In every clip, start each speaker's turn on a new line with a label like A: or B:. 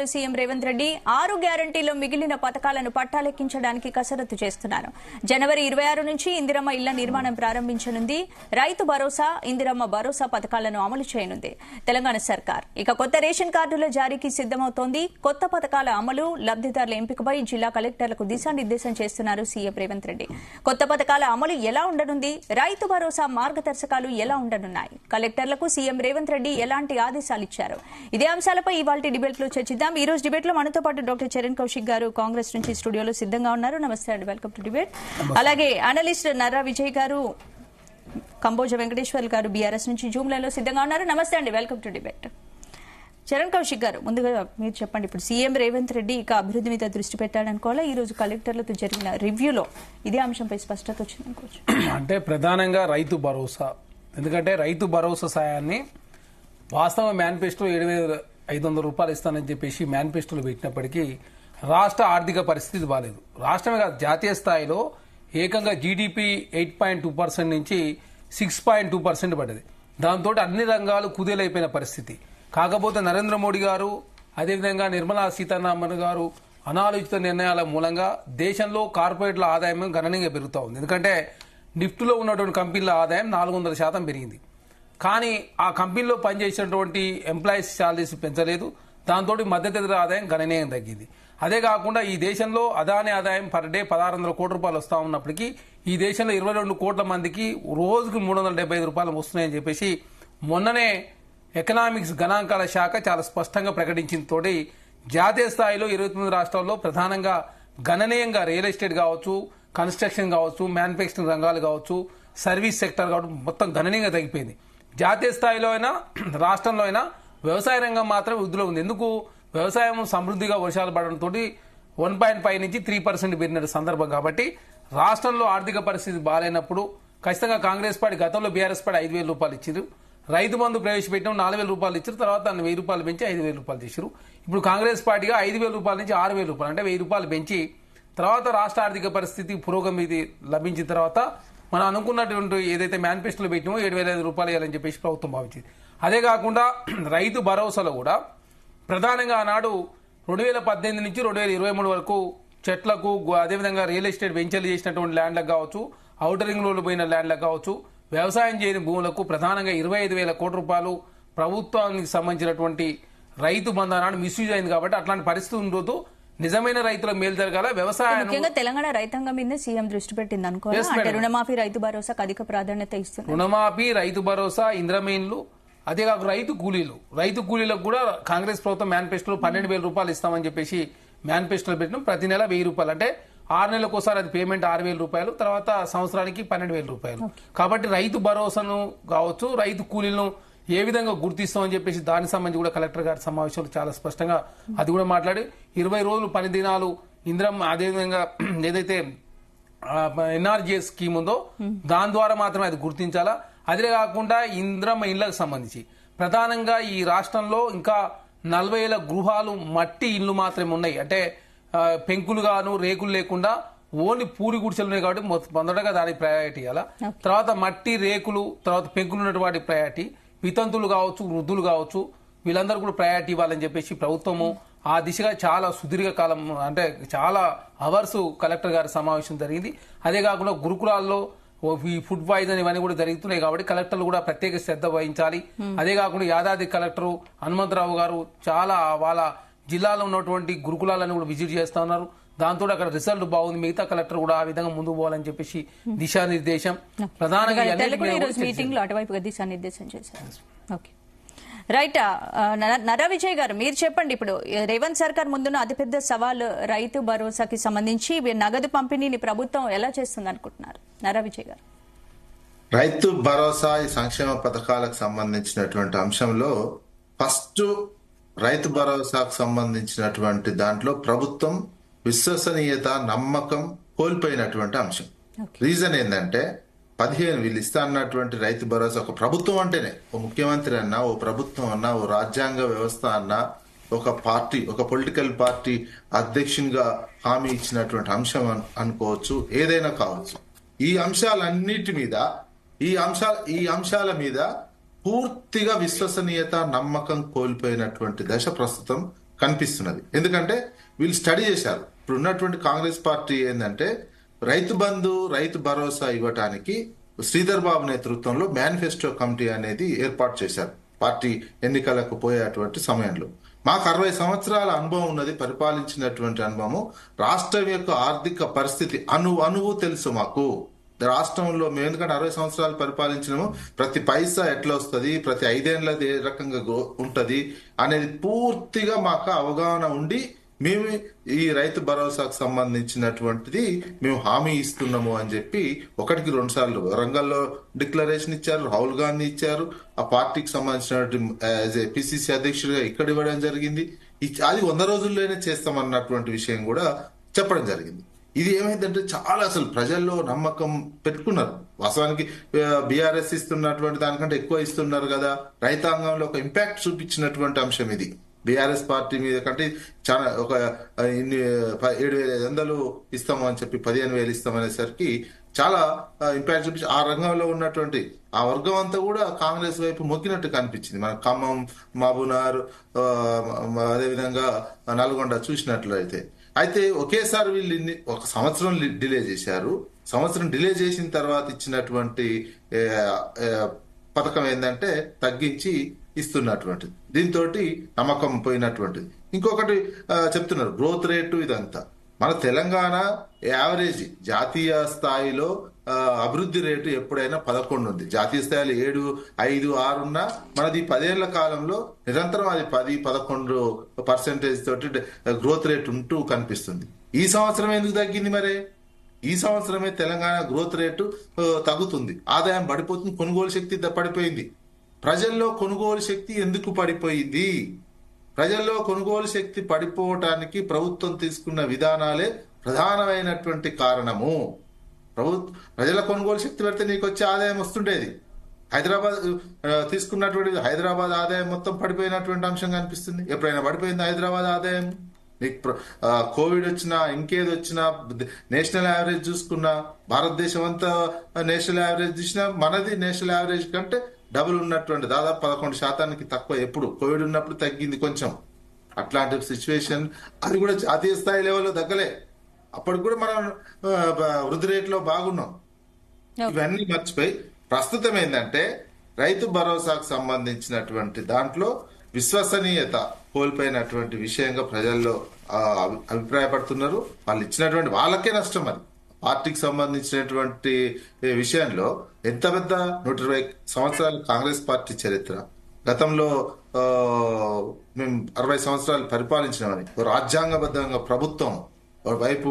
A: CM Revanth Reddy 6 గ్యారంటీలో మిగిలిన పథకాలను పట్టాలెక్కించడానికి కసరత్తు చేస్తున్నారు. జనవరి 26 నుంచి ఇందిరమ్మ ఇళ్ల నిర్మాణం ప్రారంభించనుంది. రైతు భరోసా, ఇందిరమ్మ భరోసా పథకాలను అమలు చేయనుంది తెలంగాణ సర్కార్. ఇక కొత్త రేషన్ కార్డుల జారీకి సిద్దమవుతోంది. కొత్త పథకాల అమలు, లబ్దిదారుల ఎంపికపై జిల్లా కలెక్టర్లకు దిశానిర్దేశం చేస్తున్నారు సీఎం రేవంత్ రెడ్డి. కొత్త పథకాల అమలు ఎలా ఉండనుంది? రైతు భరోసా మార్గదర్శకాలు ఎలా ఉండనున్నాయి? కలెక్టర్లకు సీఎం రేవంత్ రెడ్డి ఎలాంటి ఆదేశాలు ఇచ్చారు? ఇదే అంశాలపై ఇవాల్టి డిబేట్ లో చర్చిద్దాం. ఈ రోజు డిబేట్ లో మనతో పాటు డాక్టర్ చరణ్ కౌశిక్ గారు కాంగ్రెస్ నుంచి స్టూడియోలో సిద్ధంగా ఉన్నారు. నమస్తే అండి, వెల్కమ్ టు డిబేట్. అలాగే అనలిస్ట్ నర్రా విజయ్ గారు, కంబోజ వెంకటేశ్వర్ గారు బీఆర్ఎస్ నుంచి జూమ్ లైన్ లో సిద్ధంగా ఉన్నారు. నమస్తే అండి, welcome to debate. Charan Kaushik గారు, ముందుగా మీరు చెప్పండి. ఇప్పుడు సీఎం రేవంత్ రెడ్డి ఇక అభివృద్ధి మీద దృష్టి పెట్టాడనుకోవాలా? ఈ రోజు కలెక్టర్లతో జరిగిన రివ్యూలో ఇదే అంశంపై స్పష్టత వచ్చింది అనుకోవచ్చు.
B: అంటే ప్రధానంగా రైతు భరోసా, ఎందుకంటే రైతు భరోసా సాయాన్ని వాస్తవ మేనిఫెస్టో 7,500 రూపాయలు ఇస్తానని చెప్పేసి మేనిఫెస్టోలో పెట్టినప్పటికీ రాష్ట్ర ఆర్థిక పరిస్థితి బాలేదు. రాష్ట్రమే కాదు, జాతీయ స్థాయిలో ఏకంగా జీడీపీ 8.2% నుంచి 6.2% పడ్డది. దాంతో అన్ని రంగాలు కుదేలైపోయిన పరిస్థితి. కాకపోతే నరేంద్ర మోడీ గారు, అదేవిధంగా నిర్మలా సీతారామన్ గారు అనాలోచిత నిర్ణయాల మూలంగా దేశంలో కార్పొరేట్ల ఆదాయం గణనీయంగా పెరుగుతూ ఉంది. ఎందుకంటే నిఫ్టీలో ఉన్నటువంటి కంపెనీల ఆదాయం 400% పెరిగింది. కానీ ఆ కంపెనీలో పనిచేసినటువంటి ఎంప్లాయీస్ శాలరీస్ పెంచలేదు. దాంతో మధ్యతరగతి ఆదాయం గణనీయంగా తగ్గింది. అదే కాకుండా ఈ దేశంలో అదాని ఆదాయం పర్ డే 1,600 కోట్ల రూపాయలు వస్తా ఉన్నప్పటికీ ఈ దేశంలో 22 కోట్ల మందికి రోజుకు 375 రూపాయలు వస్తున్నాయని చెప్పేసి మొన్ననే ఎకనామిక్స్ గణాంకాల శాఖ చాలా స్పష్టంగా ప్రకటించిన తోటి జాతీయ స్థాయిలో 29 రాష్ట్రాల్లో ప్రధానంగా గణనీయంగా రియల్ ఎస్టేట్ కావచ్చు, కన్స్ట్రక్షన్ కావచ్చు, మ్యానుఫ్యాక్చరింగ్ రంగాలు కావచ్చు, సర్వీస్ సెక్టర్ కావచ్చు, మొత్తం గణనీయంగా తగ్గిపోయింది. జాతీయ స్థాయిలో అయినా రాష్ట్రంలో అయినా వ్యవసాయ రంగం మాత్రమే వృద్ధిలో ఉంది. ఎందుకు? వ్యవసాయం సమృద్ధిగా వర్షాలు పడడంతో 1.5 నుంచి 3% పెరిగిన సందర్భం. కాబట్టి రాష్ట్రంలో ఆర్థిక పరిస్థితి బాగాలేనప్పుడు ఖచ్చితంగా కాంగ్రెస్ పార్టీ గతంలో బీఆర్ఎస్ పార్టీ 5,000 రూపాయలు ఇచ్చారు. రైతు బంధు ప్రవేశపెట్టిన 4,000 రూపాయలు ఇచ్చారు. తర్వాత 1,000 రూపాయలు పెంచి 5,000 రూపాయలు చేశారు. ఇప్పుడు కాంగ్రెస్ పార్టీగా 5,000 రూపాయల నుంచి 6,000 రూపాయలు, అంటే 1,000 రూపాయలు పెంచి తర్వాత రాష్ట్ర ఆర్థిక పరిస్థితి పురోగతి లభించిన తర్వాత మనం అనుకున్నటువంటి ఏదైతే మేనిఫెస్టోలో పెట్టినో 7,500 రూపాయలు ఇవ్వాలని చెప్పేసి ప్రభుత్వం భావించింది. అదే కాకుండా రైతు భరోసాలో కూడా ప్రధానంగా ఆనాడు 2018 నుంచి 2023 వరకు చెట్లకు, అదేవిధంగా రియల్ ఎస్టేట్ వెంచర్లు చేసినటువంటి ల్యాండ్లకు కావచ్చు, ఔటర్ రింగ్ రోడ్లు పోయిన ల్యాండ్లకు కావచ్చు, వ్యవసాయం చేయని భూములకు ప్రధానంగా 25,000 కోట్ల రూపాయలు ప్రభుత్వానికి సంబంధించినటువంటి రైతు బంధు ఆనాడు మిస్యూజ్ అయింది. కాబట్టి అట్లాంటి పరిస్థితి ఉండదు. నిజమైన రైతుల మేలు జరగాల. వ్యవసాయం
A: తెలంగాణ రైతాంగం మీద సీఎం దృష్టి పెట్టింది అనుకోవాలి. రుణమాఫీ, రైతు భరోసాకు అధిక ప్రాధాన్యత ఇస్తుంది.
B: రుణమాఫీ, రైతు భరోసా, ఇంద్రమీన్లు, అదే కాక రైతు కూలీలకు కూడా కాంగ్రెస్ ప్రభుత్వం మేనిఫెస్టోలో 12,000 రూపాయలు ఇస్తామని చెప్పేసి మేనిఫెస్టోలో పెట్టిన ప్రతి నెల 1,000 రూపాయలు, అంటే 6 నెలలకు ఒకసారి అది పేమెంట్ 6,000 రూపాయలు, తర్వాత సంవత్సరానికి 12,000 రూపాయలు. కాబట్టి రైతు భరోసాను కావచ్చు, రైతు కూలీలను ఏ విధంగా గుర్తిస్తామని చెప్పేసి దానికి సంబంధించి కూడా కలెక్టర్ గారి సమావేశంలో చాలా స్పష్టంగా అది కూడా మాట్లాడి 20 రోజులు పని దినాలు ఇంద్రమ్మ, అదేవిధంగా ఏదైతే ఎన్ఆర్జీఎస్ స్కీమ్ ఉందో దాని ద్వారా మాత్రమే అది గుర్తించాలా. అదే కాకుండా ఇంద్రమ్మ ఇళ్లకు సంబంధించి ప్రధానంగా ఈ రాష్ట్రంలో ఇంకా 40,000 గృహాలు మట్టి ఇళ్లు మాత్రమే ఉన్నాయి. అంటే పెంకులు గాను రేకులు లేకుండా ఓన్లీ పూరి గుడిసెలు ఉన్నాయి. కాబట్టి మొదటగా దానికి ప్రయారిటీ ఇవ్వాలా. తర్వాత మట్టి, రేకులు, తర్వాత పెంకులు ఉన్నటువంటి ప్రయారిటీ, వితంతులు కావచ్చు, వృద్ధులు కావచ్చు, వీళ్ళందరూ కూడా ప్రయారిటీ ఇవ్వాలని చెప్పేసి ప్రభుత్వము ఆ దిశగా చాలా సుదీర్ఘకాలం, అంటే చాలా అవర్స్ కలెక్టర్ గారి సమావేశం జరిగింది. అదే కాకుండా గురుకులాల్లో ఈ ఫుడ్ పాయిజన్ ఇవన్నీ కూడా జరుగుతున్నాయి. కాబట్టి కలెక్టర్లు కూడా ప్రత్యేక శ్రద్ధ వహించాలి. అదే కాకుండా యాదాద్రి కలెక్టర్ హనుమంతరావు గారు చాలా వాళ్ళ జిల్లాలో ఉన్నటువంటి గురుకులాలను కూడా విజిట్ చేస్తా ఉన్నారు. దాంతో అక్కడ రిజల్ట్ బాగుంది. మిగతా కలెక్టర్ కూడా ఆ విధంగా ముందుకు పోవాలని చెప్పేసి దిశానిర్దేశం ప్రధానంగా
A: మీటింగ్ లో అటువైపుగా దిశానిర్దేశం చేశారు. Okay, right. నర్రా విజయ్ గారు, మీరు చెప్పండి. ఇప్పుడు రేవంత్ సర్కార్ ముందున్న అతిపెద్ద సవాల్ రైతు భరోసాకి సంబంధించి నగదు పంపిణీని ప్రభుత్వం ఎలా చేస్తుంది అనుకుంటున్నారు? నర్రా విజయ్ గారు.
C: రైతు భరోసా, ఈ సంక్షేమ పథకాలకు సంబంధించినటువంటి అంశంలో ఫస్ట్ రైతు భరోసాకు సంబంధించినటువంటి దాంట్లో ప్రభుత్వం విశ్వసనీయత, నమ్మకం కోల్పోయినటువంటి అంశం. రీజన్ ఏంటంటే 15 వీళ్ళు ఇస్తా అన్నటువంటి రైతు భరోసా ఒక ప్రభుత్వం అంటేనే, ఓ ముఖ్యమంత్రి అన్నా, ఓ ప్రభుత్వం అన్నా, ఓ రాజ్యాంగ వ్యవస్థ అన్నా, ఒక పార్టీ, ఒక పొలిటికల్ పార్టీ అధ్యక్షునిగా హామీ ఇచ్చినటువంటి అంశం అనుకోవచ్చు, ఏదైనా కావచ్చు. ఈ అంశాలన్నిటి మీద, ఈ అంశాల మీద పూర్తిగా విశ్వసనీయత, నమ్మకం కోల్పోయినటువంటి దశ ప్రస్తుతం కనిపిస్తున్నది. ఎందుకంటే వీళ్ళు స్టడీ చేశారు. ఇప్పుడు ఉన్నటువంటి కాంగ్రెస్ పార్టీ ఏంటంటే రైతు బంధు, రైతు భరోసా ఇవ్వటానికి శ్రీధర్ బాబు నేతృత్వంలో మేనిఫెస్టో కమిటీ అనేది ఏర్పాటు చేశారు పార్టీ ఎన్నికలకు పోయేటువంటి సమయంలో. మాకు 60 సంవత్సరాల అనుభవం ఉన్నది, పరిపాలించినటువంటి అనుభవము. రాష్ట్రం యొక్క ఆర్థిక పరిస్థితి అణువు తెలుసు మాకు. రాష్ట్రంలో మేము ఎందుకంటే 60 సంవత్సరాలు పరిపాలించినాము, ప్రతి పైసా ఎట్లా వస్తుంది, ప్రతి 5 ఏళ్ళది ఏ రకంగా ఉంటది అనేది పూర్తిగా మాకు అవగాహన ఉండి మేము ఈ రైతు భరోసాకు సంబంధించినటువంటిది మేము హామీ ఇస్తున్నాము అని చెప్పి 1కి 2 సార్లు వరంగల్లో డిక్లరేషన్ ఇచ్చారు, రాహుల్ గాంధీ ఇచ్చారు. ఆ పార్టీకి సంబంధించినటువంటి పిసిసి అధ్యక్షుడిగా ఇక్కడ ఇవ్వడం జరిగింది. అది 100 రోజుల్లోనే చేస్తామన్నటువంటి విషయం కూడా చెప్పడం జరిగింది. ఇది ఏమైందంటే చాలా అసలు ప్రజల్లో నమ్మకం పెట్టుకున్నారు. వాస్తవానికి బీఆర్ఎస్ ఇస్తున్నటువంటి దానికంటే ఎక్కువ ఇస్తున్నారు కదా, రైతాంగంలో ఒక ఇంపాక్ట్ చూపించినటువంటి అంశం ఇది. బీఆర్ఎస్ పార్టీ మీద కంటే చాలా ఒక 7,500 ఇస్తాము అని చెప్పి 15,000 ఇస్తామనేసరికి చాలా ఇంపాక్ట్ చూపించి ఆ రంగంలో ఉన్నటువంటి ఆ వర్గం అంతా కూడా కాంగ్రెస్ వైపు మొక్కినట్టు కనిపించింది. మన ఖమ్మం, మహబూబ్నగర్, అదేవిధంగా నల్గొండ చూసినట్లయితే. అయితే ఒకేసారి వీళ్ళు ఒక సంవత్సరం డిలే చేశారు. సంవత్సరం డిలే చేసిన తర్వాత ఇచ్చినటువంటి పథకం ఏంటంటే తగ్గించి ఇస్తున్నటువంటిది. దీంతో నమ్మకం పోయినటువంటిది. ఇంకొకటి చెప్తున్నారు గ్రోత్ రేటు. ఇదంతా మన తెలంగాణ యావరేజ్ జాతీయ స్థాయిలో అభివృద్ధి రేటు ఎప్పుడైనా 11 ఉంది. జాతీయ స్థాయిలో 7, 5, 6 ఉన్నా మనది 10 ఏళ్ల కాలంలో నిరంతరం అది 10-11% తోటి గ్రోత్ రేట్ ఉంటూ కనిపిస్తుంది. ఈ సంవత్సరం ఎందుకు తగ్గింది? మరి ఈ సంవత్సరమే తెలంగాణ గ్రోత్ రేటు తగ్గుతుంది, ఆదాయం పడిపోతుంది, కొనుగోలు శక్తి పడిపోయింది. ప్రజల్లో కొనుగోలు శక్తి ఎందుకు పడిపోయింది? ప్రజల్లో కొనుగోలు శక్తి పడిపోవటానికి ప్రభుత్వం తీసుకున్న విధానాలే ప్రధానమైనటువంటి కారణము. ప్రజల కొనుగోలు శక్తి పెడితే నీకు వచ్చే ఆదాయం వస్తుండేది. హైదరాబాద్ తీసుకున్నటువంటి హైదరాబాద్ ఆదాయం మొత్తం పడిపోయినటువంటి అంశం కనిపిస్తుంది. ఎప్పుడైనా పడిపోయింది హైదరాబాద్ ఆదాయం? నీకు కోవిడ్ వచ్చినా ఇంకేది వచ్చినా నేషనల్ యావరేజ్ చూసుకున్నా, భారతదేశం అంతా నేషనల్ యావరేజ్ చూసినా మనది నేషనల్ యావరేజ్ కంటే డబుల్ ఉన్నటువంటి దాదాపు 11% తక్కువ. ఎప్పుడు కోవిడ్ ఉన్నప్పుడు తగ్గింది కొంచెం. అట్లాంటి సిచ్యువేషన్ అది కూడా జాతీయ స్థాయి లెవెల్లో తగ్గలే. అప్పటికి కూడా మనం వృద్ధి రేట్లో బాగున్నాం. ఇవన్నీ మర్చిపోయి ప్రస్తుతం ఏంటంటే రైతు భరోసాకు సంబంధించినటువంటి దాంట్లో విశ్వసనీయత కోల్పోయినటువంటి విషయంగా ప్రజల్లో అభిప్రాయపడుతున్నారు. వాళ్ళు ఇచ్చినటువంటి వాళ్ళకే నష్టం. అది పార్టీకి సంబంధించినటువంటి విషయంలో ఎంత పెద్ద 120 సంవత్సరాల కాంగ్రెస్ పార్టీ చరిత్ర, గతంలో మేము 60 సంవత్సరాలు పరిపాలించినామని రాజ్యాంగబద్ధంగా ప్రభుత్వం, వైపు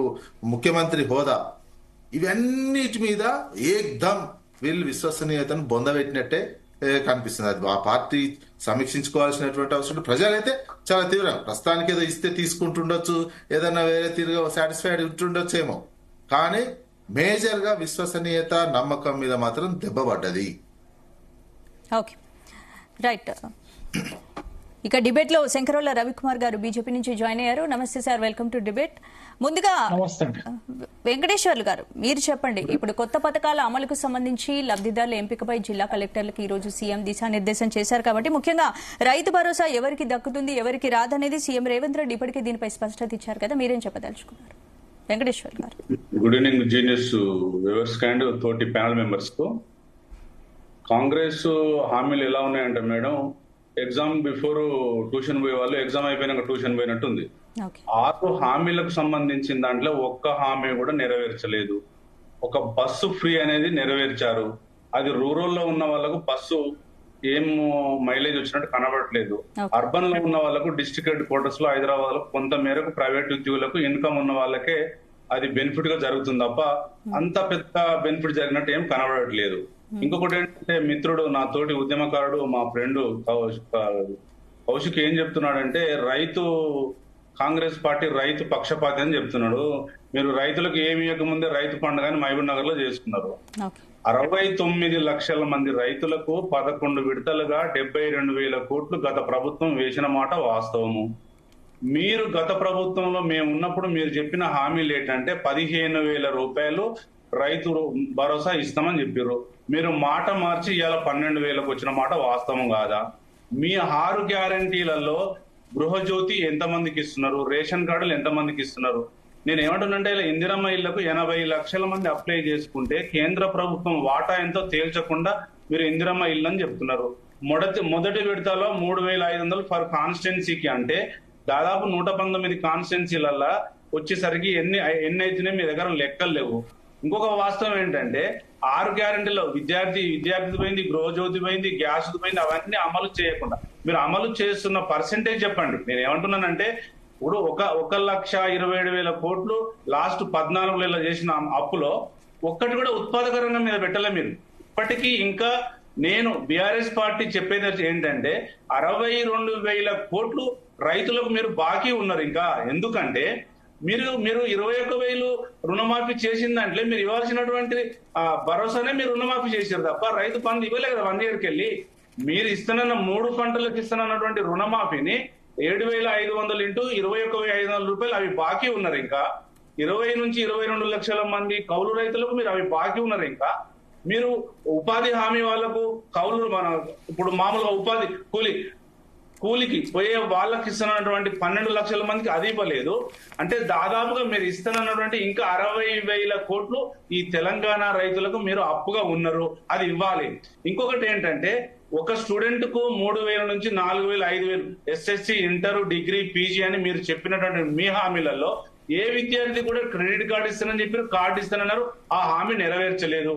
C: ముఖ్యమంత్రి హోదా, ఇవన్నిటి మీద ఏకదమ్ వీళ్ళు విశ్వసనీయతను బొందబెట్టినట్టే కనిపిస్తుంది. అది ఆ పార్టీ సమీక్షించుకోవాల్సినటువంటి అవసరం. ప్రజలైతే చాలా తీవ్రం. ప్రస్తుతానికి ఏదో ఇస్తే తీసుకుంటుండొచ్చు, ఏదన్నా వేరే తీరుగా సాటిస్ఫైడ్ ఉంటుండొచ్చేమో, కానీ మేజర్ గా విశ్వసనీయత, నమ్మకం మీద మాత్రం దెబ్బపడ్డది.
A: Okay, right. ఇక డిబేట్ లో శంకరొల్ల రవికుమార్ గారు బీజేపీ నుంచి జాయిన్ అయ్యారు. నమస్తే సార్, వెల్కమ్ టు డిబేట్. ముందుగా వెంకటేశ్వర్లు గారు మీరు చెప్పండి, ఇప్పుడు కొత్త పథకాల అమలుకు సంబంధించి లబ్ధిదారుల ఎంపికపై జిల్లా కలెక్టర్లకు ఈ రోజు సీఎం దిశానిర్దేశం చేశారు కాబట్టి ముఖ్యంగా రైతు భరోసా ఎవరికి దక్కుతుంది, ఎవరికి రాదనేది సీఎం రేవంత్ రెడ్డి ఇప్పటికే దీనిపై స్పష్టత ఇచ్చారు కదా, మీరేం చెప్పదలుచుకున్నారు? వెంకటేశ్వర్ గారు.
D: Good evening genius viewers and తోటి ప్యానల్ మెంబర్స్ కు. కాంగ్రెస్ హామీలు ఎలా ఉన్నాయంటే మేడం, ఎగ్జామ్ బిఫోర్ ట్యూషన్ పోయే వాళ్ళు ఎగ్జామ్ అయిపోయినాక ట్యూషన్ పోయినట్టుంది. 6 హామీలకు సంబంధించిన దాంట్లో ఒక్క హామీ కూడా నెరవేర్చలేదు. ఒక బస్సు ఫ్రీ అనేది నెరవేర్చారు, అది రూరల్ లో ఉన్న వాళ్ళకు బస్సు ఏం మైలేజ్ వచ్చినట్టు కనబడట్లేదు. అర్బన్ లో ఉన్న వాళ్ళకు డిస్ట్రిక్ట్ హెడ్ క్వార్టర్స్ లో హైదరాబాద్ లో కొంత మేరకు ప్రైవేట్ ఉద్యోగులకు ఇన్కమ్ ఉన్న వాళ్ళకే అది బెనిఫిట్ గా జరుగుతుంది తప్ప అంత పెద్ద బెనిఫిట్ జరిగినట్టు ఏం కనబడట్లేదు. ఇంకొకటి ఏంటంటే, మిత్రుడు నా తోటి ఉద్యమకారుడు మా ఫ్రెండ్ కౌశిక్ ఏం చెప్తున్నాడంటే, కాంగ్రెస్ పార్టీ రైతు పక్షపాతి అని చెప్తున్నాడు. మీరు రైతులకు ఏమి ఇవ్వకముందే రైతు పండుగని మహబూబ్ నగర్ లో చేసుకున్నారు. 69 లక్షల మంది రైతులకు 11 విడతలుగా 72,000 కోట్లు గత ప్రభుత్వం వేసిన మాట వాస్తవము. మీరు గత ప్రభుత్వంలో మేము ఉన్నప్పుడు మీరు చెప్పిన హామీలు ఏంటంటే 15,000 రూపాయలు రైతు భరోసా ఇస్తామని చెప్పారు. మీరు మాట మార్చి ఇవాళ 12,000కు వచ్చిన మాట వాస్తవం కాదా? మీ 6 గ్యారంటీలలో గృహజ్యోతి ఎంతమందికి ఇస్తున్నారు, రేషన్ కార్డులు ఎంతమందికి ఇస్తున్నారు. నేను ఏమంటున్నంటే ఇలా ఇందిరమ్మ ఇళ్లకు 80 లక్షల మంది అప్లై చేసుకుంటే కేంద్ర ప్రభుత్వం వాటా ఎంతో తేల్చకుండా మీరు ఇందిరమ్మ ఇల్లు అని చెప్తున్నారు. మొదటి విడతలో 3,500 ఫర్ కాన్స్టిట్యున్సీకి, అంటే దాదాపు 119 కాన్స్టిట్యున్సీలల్లా వచ్చేసరికి ఎన్ని అయితేనే మీ దగ్గర లెక్కలు లేవు. ఇంకొక వాస్తవం ఏంటంటే 6 గ్యారెంటీలో విద్యార్థి పోయింది, గృహజ్యోతి పోయింది, గ్యాస్ పోయింది, అవన్నీ అమలు చేయకుండా మీరు అమలు చేస్తున్న పర్సెంటేజ్ చెప్పండి. నేను ఏమంటున్నానంటే ఇప్పుడు 1,27,000 కోట్లు లాస్ట్ 14 నెలలు చేసిన అప్పులో ఒక్కటి కూడా ఉత్పాదక రంగం మీద పెట్టలే మీరు. ఇప్పటికీ ఇంకా నేను బీఆర్ఎస్ పార్టీ చెప్పేది ఏంటంటే 62,000 కోట్లు రైతులకు మీరు బాకీ ఉన్నారు ఇంకా. ఎందుకంటే మీరు 21,000 రుణమాఫీ చేసిన దాంట్లో మీరు ఇవ్వాల్సినటువంటి భరోసానే మీరు రుణమాఫీ చేశారు తప్ప రైతు బంధు ఇవ్వలే కదా 1 year కెళ్ళి. మీరు ఇస్తున్న 3 పంటలకు ఇస్తున్నటువంటి రుణమాఫీని 7,500 ఇంటూ 21,500 రూపాయలు అవి బాకీ ఉన్నారు ఇంకా. 20 నుంచి 22 లక్షల మంది కౌలు రైతులకు మీరు అవి బాకీ ఉన్నారు ఇంకా. మీరు ఉపాధి హామీ వాళ్లకు కౌలు ఇప్పుడు మామూలుగా ఉపాధి కూలికి పోయే వాళ్ళకి ఇస్తున్నటువంటి 12 లక్షల మందికి అది ఇవ్వలేదు. అంటే దాదాపుగా మీరు ఇస్తున్నటువంటి ఇంకా 60,000 కోట్లు ఈ తెలంగాణ రైతులకు మీరు అప్పుగా ఉన్నారు, అది ఇవ్వాలి. ఇంకొకటి ఏంటంటే ఒక స్టూడెంట్ కు 3,000 నుంచి 4,000, 5,000 ఎస్ఎస్సి, ఇంటర్, డిగ్రీ, పీజీ అని మీరు చెప్పినటువంటి మీ హామీలలో ఏ విద్యార్థి కూడా క్రెడిట్ కార్డు ఇస్తానని చెప్పారు, కార్డు ఇస్తానన్నారు, ఆ హామీ నెరవేర్చలేదు.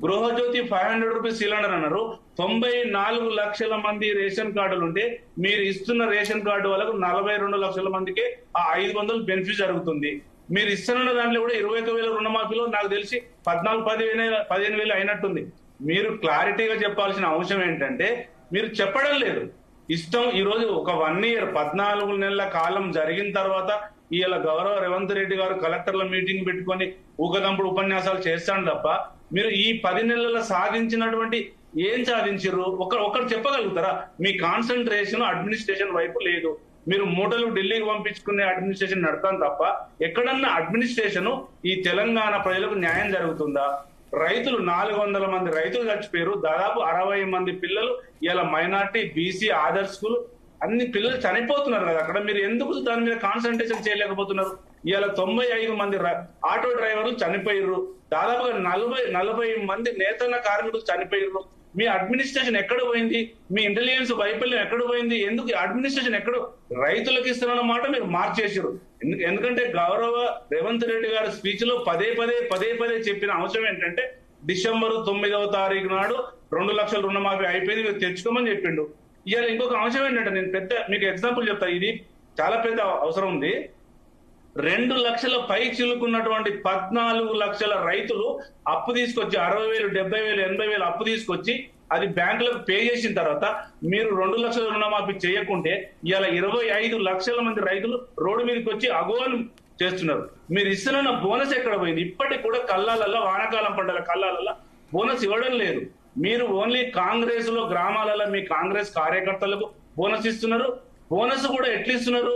D: గృహజ్యోతి 500 రూపీస్ సిలిండర్ అన్నారు. 94 లక్షల మంది రేషన్ కార్డులు ఉంటే మీరు ఇస్తున్న రేషన్ కార్డు వాళ్ళకు 42 లక్షల మందికి ఆ 500 బెనిఫిట్ జరుగుతుంది. మీరు ఇస్తున్న దాంట్లో కూడా 21,000 రుణమాఫీలో నాకు తెలిసి 15,000 అయినట్టుంది. మీరు క్లారిటీగా చెప్పాల్సిన అవసరం ఏంటంటే మీరు చెప్పడం లేదు. ఇష్టం ఈ రోజు ఒక 1 year 14 నెలల కాలం జరిగిన తర్వాత ఇవాళ గౌరవ రేవంత్ రెడ్డి గారు కలెక్టర్ల మీటింగ్ పెట్టుకొని ఊకదంపుడు ఉపన్యాసాలు చేస్తాను తప్ప మీరు ఈ 10 నెలల సాధించినటువంటి ఏం సాధించారు ఒకరు చెప్పగలుగుతారా? మీ కాన్సన్ట్రేషన్ అడ్మినిస్ట్రేషన్ వైపు లేదు. మీరు మూటలు ఢిల్లీకి పంపించుకునే అడ్మినిస్ట్రేషన్ నడతాను తప్ప ఎక్కడన్నా అడ్మినిస్ట్రేషన్ ఈ తెలంగాణ ప్రజలకు న్యాయం జరుగుతుందా? రైతులు 400 మంది రైతులు చచ్చిపోయారు. దాదాపు 60 మంది పిల్లలు ఇలా మైనార్టీ, బీసీ, ఆదర్శ్ స్కూల్ అన్ని పిల్లలు చనిపోతున్నారు కదా అక్కడ. మీరు ఎందుకు దాని మీద కాన్సన్ట్రేషన్ చేయలేకపోతున్నారు? ఇవాళ 95 మంది ఆటో డ్రైవర్లు చనిపోయారు. దాదాపుగా 40 మంది నేతన్న కార్మికులు చనిపోయారు. మీ అడ్మినిస్ట్రేషన్ ఎక్కడ పోయింది? మీ ఇంటెలిజెన్స్ వైఫల్యం ఎక్కడ పోయింది? ఎందుకు అడ్మినిస్ట్రేషన్ ఎక్కడ రైతులకు ఇస్తున్న మాట మీరు మార్చేసారు. ఎందుకంటే గౌరవ రేవంత్ రెడ్డి గారి స్పీచ్ లో పదే పదే చెప్పిన అంశం ఏంటంటే డిసెంబర్ 9వ తారీఖు నాడు 2 లక్షల రుణమాఫీ అయిపోయింది, మీరు తెచ్చుకోమని చెప్పిండు. ఇవాళ ఇంకొక అంశం ఏంటంటే నేను మీకు ఎగ్జాంపుల్ చెప్తా, ఇది చాలా పెద్ద అవసరం ఉంది. 2 లక్షల పై చిలుకున్నటువంటి 14 లక్షల రైతులు అప్పు తీసుకొచ్చి 60,000, 70,000, 80,000 అప్పు తీసుకొచ్చి అది బ్యాంకులకు పే చేసిన తర్వాత మీరు 2 లక్షల రుణమాఫీ చేయకుంటే ఇవాళ 25 లక్షల మంది రైతులు రోడ్డు మీదకి వచ్చి అగోలు చేస్తున్నారు. మీరు ఇస్తున్న బోనస్ ఎక్కడ పోయింది? ఇప్పటికి కూడా కల్లాలలో, వానాకాలం పంటల కల్లాలలో బోనస్ ఇవ్వడం లేదు. మీరు ఓన్లీ కాంగ్రెస్ లో గ్రామాలలో మీ కాంగ్రెస్ కార్యకర్తలకు బోనస్ ఇస్తున్నారు. బోనస్ కూడా ఎట్లా ఇస్తున్నారు?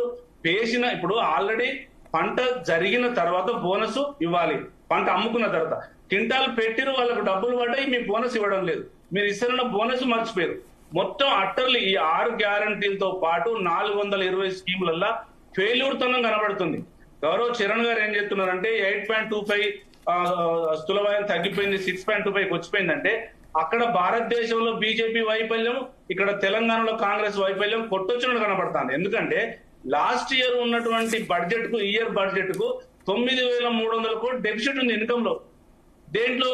D: ఇప్పుడు ఆల్రెడీ పంట జరిగిన తర్వాత బోనస్ ఇవ్వాలి. పంట అమ్ముకున్న తర్వాత కింటాలు పెట్టిరు, వాళ్ళకు డబ్బులు పడ్డాయి, మీ బోనస్ ఇవ్వడం లేదు. మీరు ఇస్తున్న బోనస్ మర్చిపోయారు. మొత్తం అట్టర్లు ఈ 6 గ్యారంటీలతో పాటు 420 స్కీములలో ఫెయిల్యూర్ తనం కనబడుతుంది. గౌరవ్ చరణ్ గారు ఏం చెప్తున్నారంటే 8.25 స్థూలవాయం తగ్గిపోయింది, 6.25 వచ్చిపోయిందంటే అక్కడ భారతదేశంలో బీజేపీ వైఫల్యం, ఇక్కడ తెలంగాణలో కాంగ్రెస్ వైఫల్యం కొట్టొచ్చినట్టు కనబడుతుంది. ఎందుకంటే లాస్ట్ ఇయర్ ఉన్నటువంటి బడ్జెట్ కు, ఇయర్ బడ్జెట్ కు 9,300 కోట్లు డెఫిసిట్ ఉంది ఇన్కమ్ లో. దేంట్లో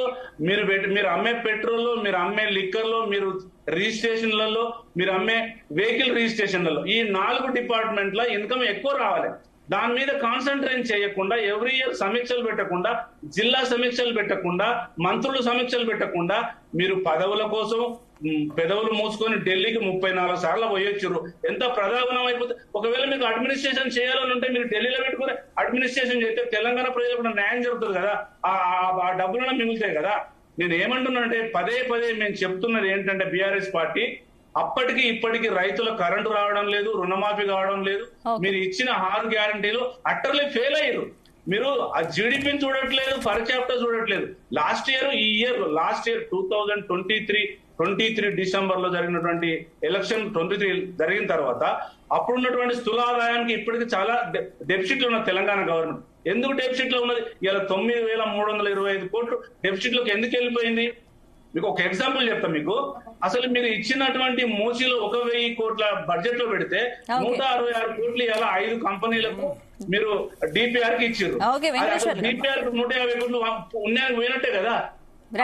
D: మీరు అమ్మే పెట్రోల్ లో, మీరు అమ్మే లిక్కర్ లో, మీరు రిజిస్ట్రేషన్లలో, మీరు అమ్మే వెహికల్ రిజిస్ట్రేషన్లలో, ఈ 4 డిపార్ట్మెంట్ల ఇన్కమ్ ఎక్కువ రావాలి. దాని మీద కాన్సన్ట్రేట్ చేయకుండా, ఎవ్రీ ఇయర్ సమీక్షలు పెట్టకుండా, జిల్లా సమీక్షలు పెట్టకుండా, మంత్రులు సమీక్షలు పెట్టకుండా మీరు పదవుల కోసం పెదవులు మూసుకొని ఢిల్లీకి 34 సార్లు పోయొచ్చారు. ఎంత ప్రధానం అయిపోతుంది. ఒకవేళ మీకు అడ్మినిస్ట్రేషన్ చేయాలని ఉంటే మీరు ఢిల్లీలో పెట్టుకుని అడ్మినిస్ట్రేషన్ చేస్తే తెలంగాణ ప్రజలకు న్యాయం జరుగుతుంది కదా, ఆ డబ్బులను మిగులుతాయి కదా. నేను ఏమంటున్నానంటే పదే మేము చెప్తున్నది ఏంటంటే బీఆర్ఎస్ పార్టీ అప్పటికి ఇప్పటికి రైతుల కరెంటు రావడం లేదు, రుణమాఫీ కావడం లేదు. మీరు ఇచ్చిన 6 గ్యారంటీలు అట్టర్లీ ఫెయిల్ అయ్యారు. మీరు ఆ జీడిపిని చూడట్లేదు, పర్ క్యాపిటల్ చూడట్లేదు. లాస్ట్ ఇయర్ 2023 23 డిసెంబర్ లో జరిగినటువంటి ఎలక్షన్ 23 జరిగిన తర్వాత అప్పుడున్నటువంటి స్థూల ఆదాయానికి ఇప్పటికీ చాలా డెఫిసిట్లు ఉన్న తెలంగాణ గవర్నమెంట్. ఎందుకు డెఫిసిట్ లో ఉన్నది? ఇలా 9,325 కోట్లు డెఫిసిట్ లోకి ఎందుకు వెళ్ళిపోయింది? మీకు ఒక ఎగ్జాంపుల్ చెప్తా మీకు. అసలు మీరు ఇచ్చినటువంటి మోసీలో 1,000 కోట్ల బడ్జెట్ లో పెడితే 166 కోట్లు ఇలా 5 కంపెనీలకు మీరు డిపిఆర్ కి ఇచ్చారు. డిపిఆర్ 150 కోట్లు ఉన్నాయని పోయినట్టే కదా.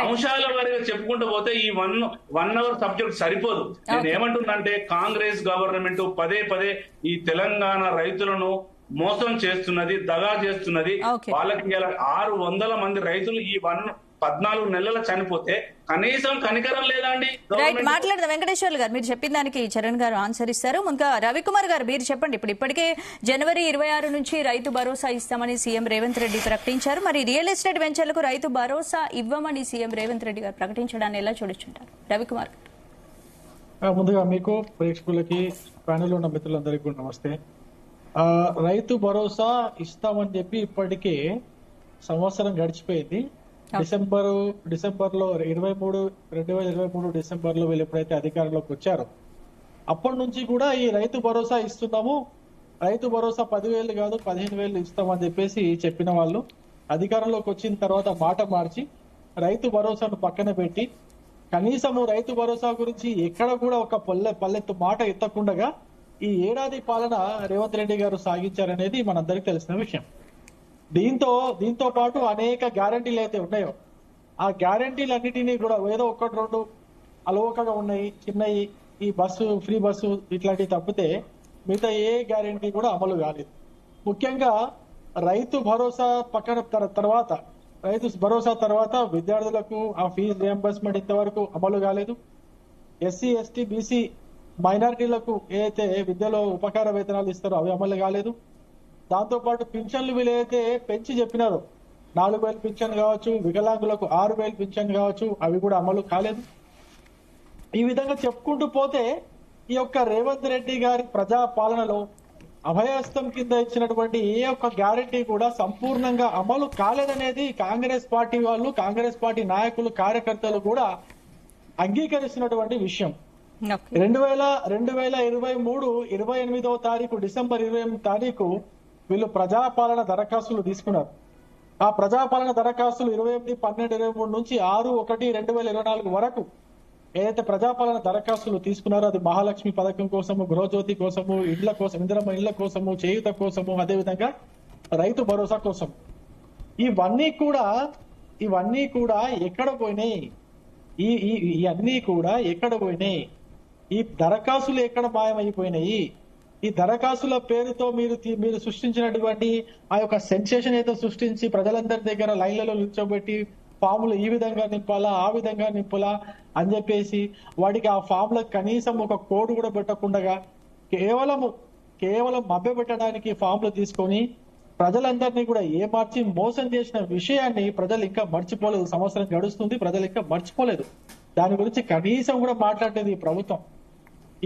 D: అంశాల వారిగా చెప్పుకుంటూ పోతే ఈ 1 అవర్ సబ్జెక్ట్ సరిపోదు. నేను ఏమంటున్నానంటే కాంగ్రెస్ గవర్నమెంట్ పదే పదే ఈ తెలంగాణ రైతులను మోసం చేస్తున్నది, దగా చేస్తున్నది. వాళ్ళకి 600 మంది రైతులు ఈ 14 నెలలు చనిపోతే కనీసం కనికరం లేదా అండి?
A: మాట్లాడదాం వెంకటేశ్వర్లు గారు, మీరు చెప్పిన దానికి చరణ్ గారు ఆన్సర్ ఇస్తారు. ముందుగా రవికుమార్ గారు మీరు చెప్పండి. ఇప్పటికే జనవరి 26 నుంచి రైతు భరోసా ఇస్తామని సీఎం రేవంత్ రెడ్డి ప్రకటించారు. మరి రియల్ ఎస్టేట్ వెంచర్లకు రైతు భరోసా ఇవ్వమని సీఎం రేవంత్ రెడ్డి గారు ప్రకటించడాన్ని ఎలా చూడొచ్చుంటారు? రవికుమార్ గారు.
E: ముందుగా మీకు ప్రేక్షకులకి ప్యానెల్ ఉన్న మిత్రులందరికీ కూడా నమస్తే. రైతు భరోసా ఇస్తామని చెప్పి ఇప్పటికే సంవత్సరం గడిచిపోయింది. డిసెంబర్ లో 2023 డిసెంబర్ లో వీళ్ళు ఎప్పుడైతే అధికారంలోకి వచ్చారో అప్పటి నుంచి కూడా ఈ రైతు భరోసా ఇస్తున్నాము, రైతు భరోసా 10,000 కాదు 15,000 ఇస్తామని చెప్పేసి చెప్పిన వాళ్ళు అధికారంలోకి వచ్చిన తర్వాత మాట మార్చి రైతు భరోసాను పక్కన పెట్టి కనీసము రైతు భరోసా గురించి ఎక్కడ కూడా ఒక పల్లెత్తు మాట ఎత్తకుండగా ఈ ఏడాది పాలన రేవంత్ రెడ్డి గారు సాగించారనేది మనందరికీ తెలిసిన విషయం. దీంతో పాటు అనేక గ్యారంటీలు అయితే ఉన్నాయో ఆ గ్యారంటీలన్నిటినీ కూడా ఏదో 1-2 అలవోకగా ఉన్నాయి, చిన్నవి. ఈ ఫ్రీ బస్సు ఇట్లాంటివి తప్పితే మిగతా ఏ గ్యారంటీ కూడా అమలు కాలేదు. ముఖ్యంగా రైతు భరోసా తర్వాత విద్యార్థులకు ఆ ఫీజు రియంబర్స్మెంట్ ఇంతవరకు అమలు కాలేదు. ఎస్సీ ఎస్టీ బీసీ మైనారిటీలకు ఏదైతే విద్యలో ఉపకార వేతనాలు ఇస్తారో అవి అమలు కాలేదు. దాంతో పాటు పింఛన్లు వీలైతే పెంచి చెప్పినారు, 4,000 పింఛన్ కావచ్చు, వికలాంగులకు 6,000 పింఛన్ కావచ్చు, అవి కూడా అమలు కాలేదు. ఈ విధంగా చెప్పుకుంటూ పోతే ఈ యొక్క రేవంత్ రెడ్డి గారి ప్రజా పాలనలో అభయహస్తం కింద ఇచ్చినటువంటి ఏ ఒక్క గ్యారంటీ కూడా సంపూర్ణంగా అమలు కాలేదనేది కాంగ్రెస్ పార్టీ వాళ్ళు, కాంగ్రెస్ పార్టీ నాయకులు, కార్యకర్తలు కూడా అంగీకరిస్తున్నటువంటి విషయం. 2023 28వ తారీఖు డిసెంబర్ 28వ తారీఖు వీళ్ళు ప్రజాపాలన దరఖాస్తులు తీసుకున్నారు. ఆ ప్రజాపాలన దరఖాస్తులు 28/12/23 నుంచి 6/1/2024 వరకు ఏదైతే ప్రజాపాలన దరఖాస్తులు తీసుకున్నారో అది మహాలక్ష్మి పథకం కోసము, గృహజ్యోతి కోసము, ఇండ్ల కోసం, ఇందిరమ్మ ఇండ్ల కోసము, చేయూత కోసము, అదేవిధంగా రైతు భరోసా కోసం. ఇవన్నీ కూడా ఎక్కడ పోయినాయి? ఇవన్నీ కూడా ఎక్కడ పోయినాయి? ఈ దరఖాస్తులు ఎక్కడ మాయమైపోయినాయి? ఈ దరఖాస్తుల పేరుతో మీరు సృష్టించినటువంటి ఆ యొక్క సెన్సేషన్ ఏదో సృష్టించి ప్రజలందరి దగ్గర లైన్లలో నిల్చోబెట్టి ఫామ్లు ఈ విధంగా నింపాలా, ఆ విధంగా నింపాలా అని చెప్పేసి వాడికి ఆ ఫామ్లకు కనీసం ఒక కోడ్ కూడా పెట్టకుండా కేవలం మభ్యపెట్టడానికి ఫామ్లు తీసుకొని ప్రజలందరినీ కూడా ఏమార్చి మోసం చేసిన విషయాన్ని ప్రజలు ఇంకా మర్చిపోలేదు. సంవత్సరం గడుస్తుంది, ప్రజలు ఇంకా మర్చిపోలేదు. దాని గురించి కనీసం కూడా మాట్లాడలేదు ఈ ప్రభుత్వం.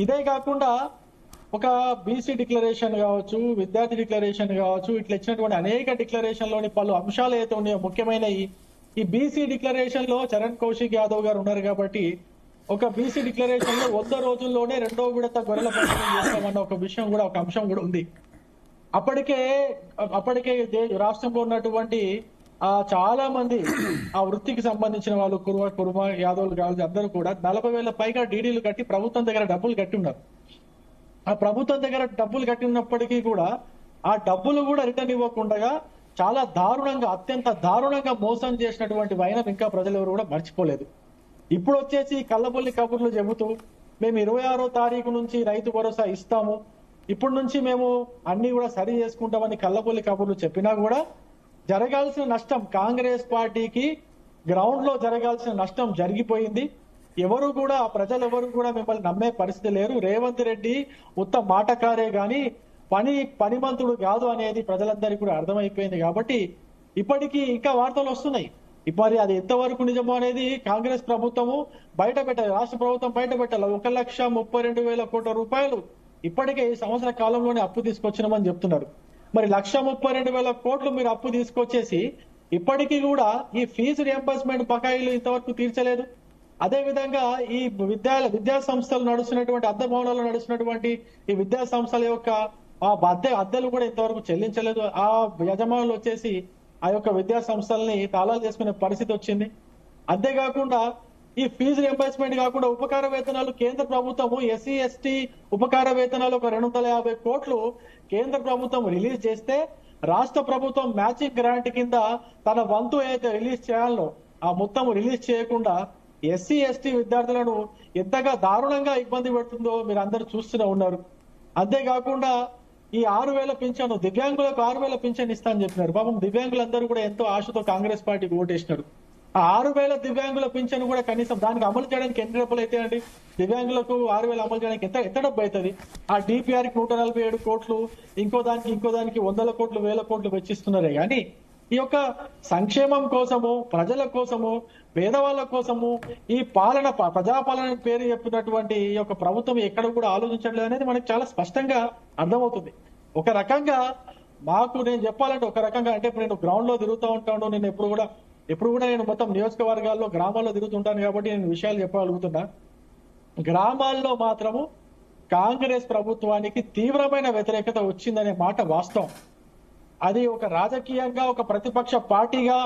E: ఇదే కాకుండా ఒక బీసీ డిక్లరేషన్ కావచ్చు, విద్యార్థి డిక్లరేషన్ కావచ్చు, ఇట్లా ఇచ్చినటువంటి అనేక డిక్లరేషన్ లోని పలు అంశాలు అయితే ఉన్నాయో ముఖ్యమైన ఈ బీసీ డిక్లరేషన్ లో చరణ్ కౌశిక్ యాదవ్ గారు ఉన్నారు కాబట్టి ఒక బీసీ డిక్లరేషన్ లో 100 రోజుల్లోనే 2వ విడత గొర్రెల పంపిణీ చేస్తామన్న ఒక విషయం కూడా, ఒక అంశం కూడా ఉంది. అప్పటికే రాష్ట్రంలో ఉన్నటువంటి చాలా మంది ఆ వృత్తికి సంబంధించిన వాళ్ళు కుర్మ యాదవులు కావాలి అందరూ కూడా 40,000 పైగా డీడీలు కట్టి ప్రభుత్వం దగ్గర డబ్బులు కట్టి ఉన్నారు. ఆ ప్రభుత్వం దగ్గర డబ్బులు కట్టి ఉన్నప్పటికీ కూడా ఆ డబ్బులు కూడా రిటర్న్ ఇవ్వకుండా చాలా దారుణంగా, అత్యంత దారుణంగా మోసం చేసినటువంటి వైనం ఇంకా ప్రజలు ఎవరు కూడా మర్చిపోలేదు. ఇప్పుడు వచ్చేసి కళ్ళబొల్లి కబుర్లు చెబుతూ మేము 26వ తారీఖు నుంచి రైతు భరోసా ఇస్తాము, ఇప్పటి నుంచి మేము అన్ని కూడా సరి చేసుకుంటామని కళ్ళబొల్లి కబుర్లు చెప్పినా కూడా జరగాల్సిన నష్టం కాంగ్రెస్ పార్టీకి గ్రౌండ్ లో జరగాల్సిన నష్టం జరిగిపోయింది. ప్రజలు ఎవరు కూడా మిమ్మల్ని నమ్మే పరిస్థితి లేరు. రేవంత్ రెడ్డి ఉత్త మాటకారే గాని పనిమంతుడు కాదు అనేది ప్రజలందరికీ కూడా అర్థమైపోయింది. కాబట్టి ఇప్పటికీ ఇంకా వార్తలు వస్తున్నాయి. మరి అది ఎంతవరకు నిజమో అనేది కాంగ్రెస్ ప్రభుత్వము బయట పెట్టాలి, రాష్ట్ర ప్రభుత్వం బయట పెట్టాలి. 1,32,000 కోట్ల రూపాయలు ఇప్పటికే ఈ సంవత్సర కాలంలోనే అప్పు తీసుకొచ్చినామని చెప్తున్నారు. మరి 1,32,000 కోట్లు మీరు అప్పు తీసుకొచ్చేసి ఇప్పటికీ కూడా ఈ ఫీజు రియంబర్స్మెంట్ బకాయిలు ఇంతవరకు తీర్చలేదు. అదే విధంగా ఈ విద్యా సంస్థలు నడుస్తున్నటువంటి అద్దె భవనాల్లో నడుస్తున్నటువంటి ఈ విద్యా సంస్థల యొక్క అద్దెలు కూడా ఇంతవరకు చెల్లించలేదు. ఆ యజమానులు వచ్చేసి ఆ యొక్క విద్యా సంస్థల్ని తాళాలు చేసుకునే పరిస్థితి వచ్చింది. అంతేకాకుండా ఈ ఫీజు రియంబర్స్మెంట్ కాకుండా ఉపకార వేతనాలు కేంద్ర ప్రభుత్వము ఎస్సీ ఎస్టీ ఉపకార వేతనాలు ఒక 250 కోట్లు కేంద్ర ప్రభుత్వం రిలీజ్ చేస్తే రాష్ట్ర ప్రభుత్వం మ్యాచింగ్ గ్రాంట్ కింద తన వంతు ఏదైతే రిలీజ్ చేయాలో ఆ మొత్తం రిలీజ్ చేయకుండా ఎస్సీ ఎస్టీ విద్యార్థులను ఎంతగా దారుణంగా ఇబ్బంది పెడుతుందో మీరు అందరూ చూస్తూనే ఉన్నారు. అంతేకాకుండా ఈ 6,000 పింఛను దివ్యాంగులకు 6,000 పింఛన్ ఇస్తా అని చెప్పినారు. పాపం దివ్యాంగులందరూ కూడా ఎంతో ఆశతో కాంగ్రెస్ పార్టీకి ఓటేసినారు. ఆ 6,000 దివ్యాంగుల పింఛను కూడా కనీసం దానికి అమలు చేయడానికి ఎన్ని డబ్బులు అయితే అండి? దివ్యాంగులకు 6,000 అమలు చేయడానికి ఎంత డబ్బు అవుతుంది? ఆ డిపిఆర్ కి 147 కోట్లు, ఇంకో దానికి 100 కోట్లు 1000 కోట్లు వెచ్చిస్తున్నారే కానీ ఈ యొక్క సంక్షేమం కోసము, ప్రజల కోసము, పేదవాళ్ళ కోసము ఈ పాలన ప్రజాపాలన పేరు చెప్పినటువంటి ఈ యొక్క ప్రభుత్వం ఎక్కడ కూడా ఆలోచించట్లేదు అనేది మనకు చాలా స్పష్టంగా అర్థమవుతుంది. ఒక రకంగా నేను చెప్పాలంటే ఒక రకంగా అంటే ఇప్పుడు నేను గ్రౌండ్ లో తిరుగుతూ ఉంటాను. నేను ఎప్పుడు కూడా నేను మొత్తం నియోజకవర్గాల్లో గ్రామాల్లో తిరుగుతుంటాను కాబట్టి నేను విషయాలు చెప్పగలుగుతున్నా. గ్రామాల్లో మాత్రము కాంగ్రెస్ ప్రభుత్వానికి తీవ్రమైన వ్యతిరేకత వచ్చిందనే మాట వాస్తవం. అది ఒక రాజకీయంగా ఒక ప్రతిపక్ష పార్టీగా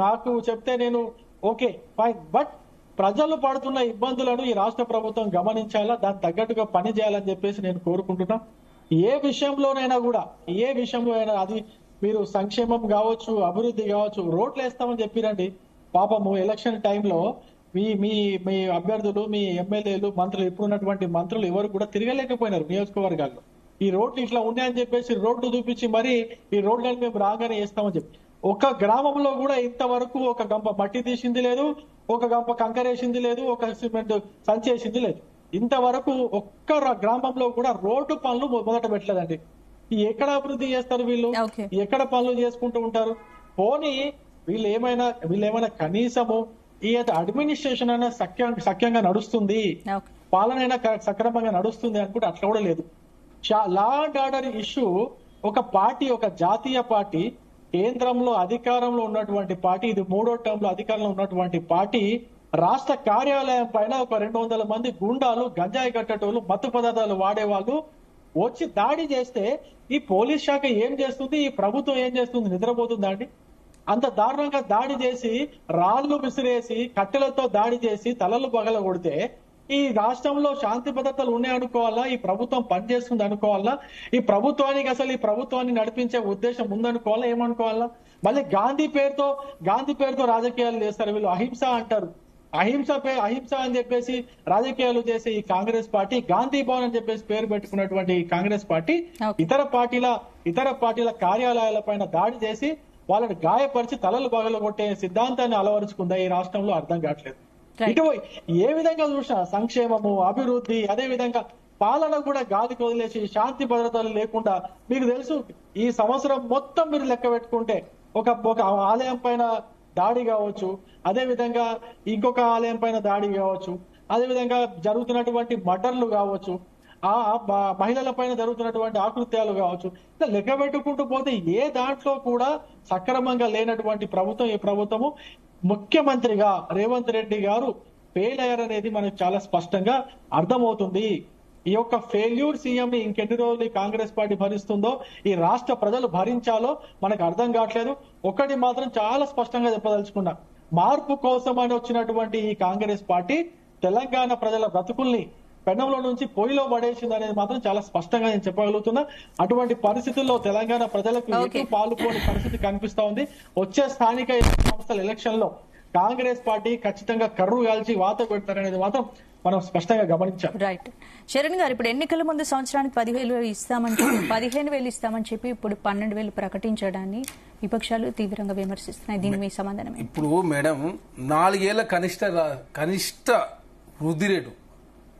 E: నాకు చెప్తే నేను ఓకే ఫైన్, బట్ ప్రజలు పడుతున్న ఇబ్బందులను ఈ రాష్ట్ర ప్రభుత్వం గమనించాలా, దాని తగ్గట్టుగా పని చేయాలని చెప్పేసి నేను కోరుకుంటున్నా. ఏ విషయంలోనైనా అది మీరు సంక్షేమం కావచ్చు, అభివృద్ధి కావచ్చు, రోడ్లు వేస్తామని చెప్పిరండి. పాపము ఎలక్షన్ టైంలో మీ అభ్యర్థులు, మీ ఎమ్మెల్యేలు, మంత్రులు, ఇప్పుడున్నటువంటి మంత్రులు ఎవరు కూడా తిరగలేకపోయినారు నియోజకవర్గాల్లో. ఈ రోడ్లు ఇట్లా ఉన్నాయని చెప్పేసి రోడ్లు చూపించి మరి ఈ రోడ్లను మేము రాగానే వేస్తామని చెప్పి ఒక గ్రామంలో కూడా ఇంతవరకు ఒక గంప మట్టి తీసింది లేదు, ఒక గంప కంకరేసింది లేదు, ఒక సిమెంట్ సంచేసింది లేదు. ఇంతవరకు ఒక్క గ్రామంలో కూడా రోడ్డు పనులు మొదట పెట్టలేదండి. ఎక్కడ అభివృద్ధి చేస్తారు వీళ్ళు? ఎక్కడ పనులు చేసుకుంటూ ఉంటారు? పోనీ వీళ్ళు ఏమైనా కనీసము ఈ అడ్మినిస్ట్రేషన్ అయినా సఖ్యంగా నడుస్తుంది, పాలన అయినా సక్రమంగా నడుస్తుంది అనుకుంటే అట్లా కూడా లేదు. లా అండ్ ఆర్డర్ ఇష్యూ ఒక జాతీయ పార్టీ, కేంద్రంలో అధికారంలో ఉన్నటువంటి పార్టీ, ఇది 3వ టర్మ్ లో అధికారంలో ఉన్నటువంటి పార్టీ రాష్ట్ర కార్యాలయం పైన ఒక 200 మంది గుండాలు, గంజాయి కట్టేటోళ్ళు, మత్తు పదార్థాలు వాడేవాళ్ళు వచ్చి దాడి చేస్తే ఈ పోలీస్ శాఖ ఏం చేస్తుంది? ఈ ప్రభుత్వం ఏం చేస్తుంది? నిద్రపోతుందా అండి? అంత దారుణంగా దాడి చేసి, రాళ్లు విసిరేసి, కట్టెలతో దాడి చేసి తలలు పగల కొడితే ఈ రాష్ట్రంలో శాంతి భద్రతలు ఉన్నాయనుకోవాలా? ఈ ప్రభుత్వం పనిచేస్తుంది అనుకోవాలా? ఈ ప్రభుత్వాన్ని నడిపించే ఉద్దేశం ఉందనుకోవాలా? ఏమనుకోవాలా? మళ్ళీ గాంధీ పేరుతో రాజకీయాలు చేస్తారు వీళ్ళు. అహింస అంటారు. అహింస అని చెప్పేసి రాజకీయాలు చేసే ఈ కాంగ్రెస్ పార్టీ, గాంధీ భవన్ అని చెప్పేసి పేరు పెట్టుకున్నటువంటి ఈ కాంగ్రెస్ పార్టీ ఇతర పార్టీల కార్యాలయాల పైన దాడి చేసి వాళ్ళని గాయపరిచి తలలు పగలగొట్టే సిద్ధాంతాన్ని అలవరుచుకుందా ఈ రాష్ట్రంలో? అర్థం కావట్లేదు. ఇటు ఏ విధంగా చూసినా సంక్షేమము, అభివృద్ధి, అదే విధంగా పాలన కూడా గాలికి వదిలేసి శాంతి భద్రతలు లేకుండా, మీకు తెలుసు ఈ సంవత్సరం మొత్తం మీరు లెక్క పెట్టుకుంటే ఒక ఆలయం పైన దాడి కావచ్చు, అదే విధంగా ఇంకొక ఆలయం పైన దాడి కావచ్చు, అదే విధంగా జరుగుతున్నటువంటి మర్డర్లు కావచ్చు, ఆ మహిళల పైన జరుగుతున్నటువంటి ఆకృత్యాలు కావచ్చు, ఇట్లా లెక్క పెట్టుకుంటూ పోతే ఏ దాంట్లో కూడా సక్రమంగా లేనటువంటి ప్రభుత్వం ఈ ప్రభుత్వము. ముఖ్యమంత్రిగా రేవంత్ రెడ్డి గారు ఫెయిల్ అయ్యారనేది మనకు చాలా స్పష్టంగా అర్థమవుతుంది. ఈ యొక్క ఫెయిల్యూర్ సీఎం ని ఇంకెన్ని రోజులు కాంగ్రెస్ పార్టీ భరిస్తుందో, ఈ రాష్ట్ర ప్రజలు భరించాలో మనకు అర్థం కావట్లేదు. ఒకటి మాత్రం చాలా స్పష్టంగా చెప్పదలుచుకున్నా, మార్పు కోసం అని వచ్చినటువంటి ఈ కాంగ్రెస్ పార్టీ తెలంగాణ ప్రజల బ్రతుకుల్ని పెనంలో నుంచి పొయ్యిలో పడేసింది అనేది మాత్రం చాలా స్పష్టంగా నేను చెప్పగలుగుతున్నా. అటువంటి పరిస్థితుల్లో తెలంగాణ ప్రజలకు ఎటు పాల్గొని పరిస్థితి కనిపిస్తా ఉంది. వచ్చే స్థానిక సంస్థల ఎలక్షన్ లో కాంగ్రెస్ పార్టీ ఖచ్చితంగా కర్రు కాల్చి వాత పెడతారనేది మాత్రం మనం స్పష్టంగా గమనించాం.
A: రైట్. శరణ్ గారు, ఇప్పుడు ఎన్నికల ముందు సంవత్సరానికి 10,000 ఇస్తామని 15,000 ఇస్తామని చెప్పి ఇప్పుడు 12,000 ప్రకటించడాన్ని విపక్షాలు తీవ్రంగా విమర్శిస్తున్నాయి. దీని మీ సమాధానం?
B: ఇప్పుడు మేడం 4 ఏళ్ల కనిష్ట వృద్ధి రేటు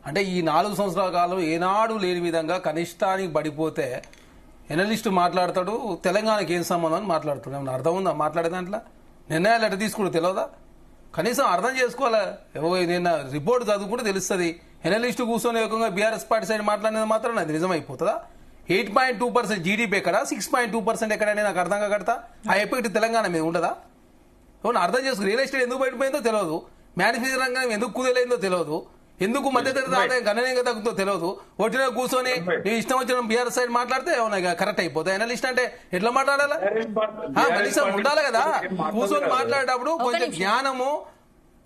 B: అంటే ఈ 4 సంవత్సరాల కాలం ఏనాడు లేని విధంగా కనిష్టానికి పడిపోతే ఎనలిస్ట్ మాట్లాడతాడు, తెలంగాణకి ఏం సంబంధం అని మాట్లాడుతాడు. ఏమన్నా అర్థం ఉందా మాట్లాడే దాంట్లో? నిర్ణయాలు ఎట్లా తీసుకుంటూ తెలియదా? కనీసం అర్థం చేసుకోవాలా? నిన్న రిపోర్ట్ చదువుకుంటే తెలుస్తుంది. ఎనలిస్ట్ కూర్చొని ఏకంగా బీఆర్ఎస్ పార్టీ సైడ్ మాట్లాడినది మాత్రం అది నిజమైపోతుందా? 8.2% జీడీపీ ఎక్కడ, 6.2% ఎక్కడనే నాకు అర్థంగా కడతా. ఆ ఎఫెక్ట్ తెలంగాణ మీద ఉండదా? ఏమన్నా అర్థం చేసుకో. రియల్ ఎస్టేట్ ఎందుకు బయటపోయిందో తెలియదు. మేనిఫెస్టో రంగం ఎందుకు కుదేలేదో తెలియదు, ఎందుకు మధ్యతరగతి ఆదాయం గణనీయంగా తగ్గుతో తెలియదు. ఒట్టిన కూర్చొని నీ ఇష్టం వచ్చిన బీఆర్ఎస్ సైడ్ మాట్లాడితే ఏమన్నా కరెక్ట్ అయిపోతాయి. అనలిస్ట్ అంటే ఎట్లా మాట్లాడాలా? కనీసం ఉండాలి కదా, కూర్చొని మాట్లాడేటప్పుడు కొంచెం జ్ఞానము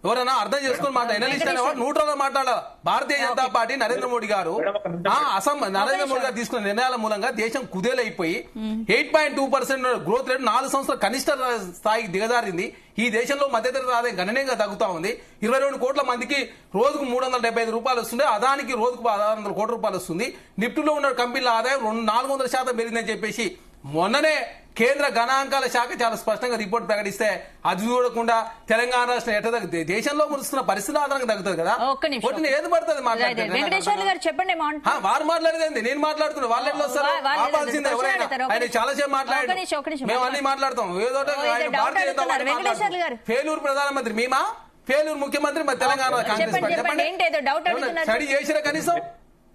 B: ఎవరైనా అర్థం చేసుకుని మాట్లాడాలి. ఎనలిస్ట్ అనేవాడు న్యూట్రల్ గా మాట్లాడాలి. భారతీయ జనతా పార్టీ నరేంద్ర మోడీ గారు నరేంద్ర మోడీ గారు తీసుకున్న నిర్ణయాల మూలంగా దేశం కుదేలైపోయి 8.2% గ్రోత్ రేట్ 4 సంవత్సరాల కనిష్ట స్థాయికి దిగజారింది. ఈ దేశంలో మధ్యతరగతి ఆదాయం గణనీయంగా తగ్గుతా ఉంది. 22 కోట్ల మందికి రోజుకు 375 రూపాయలు వస్తుంది. అదానికి రోజుకు 600 కోట్ల రూపాయలు వస్తుంది. నిఫ్టీలో ఉన్న కంపెనీల ఆదాయం 400% పెరిగిందని చెప్పేసి మొన్ననే కేంద్ర గణాంకాల శాఖ చాలా స్పష్టంగా రిపోర్ట్ ప్రకటిస్తే అది చూడకుండా తెలంగాణ రాష్ట్రం ఎట్లా తగ్గుతుంది? దేశంలో మురుస్తున్న పరిస్థితి ఆధారంగా తగ్గుతుంది కదా. ఏది పడుతుంది
A: చెప్పండి.
B: వారు మాట్లాడేది నేను మాట్లాడుతున్నా, వాళ్ళు ఎట్లా వస్తారు? ఆపాల్సిందే ఎవరైనా. ఆయన చాలాసేపు మాట్లాడారు, మేము అన్ని మాట్లాడతాం. ఏదో ఫెయిల్యూర్ ప్రధానమంత్రి మేమా, ఫెయిల్యూర్ ముఖ్యమంత్రి మరి తెలంగాణ కాంగ్రెస్ పార్టీ. చెప్పండి, స్టడీ చేసిరా కనీసం?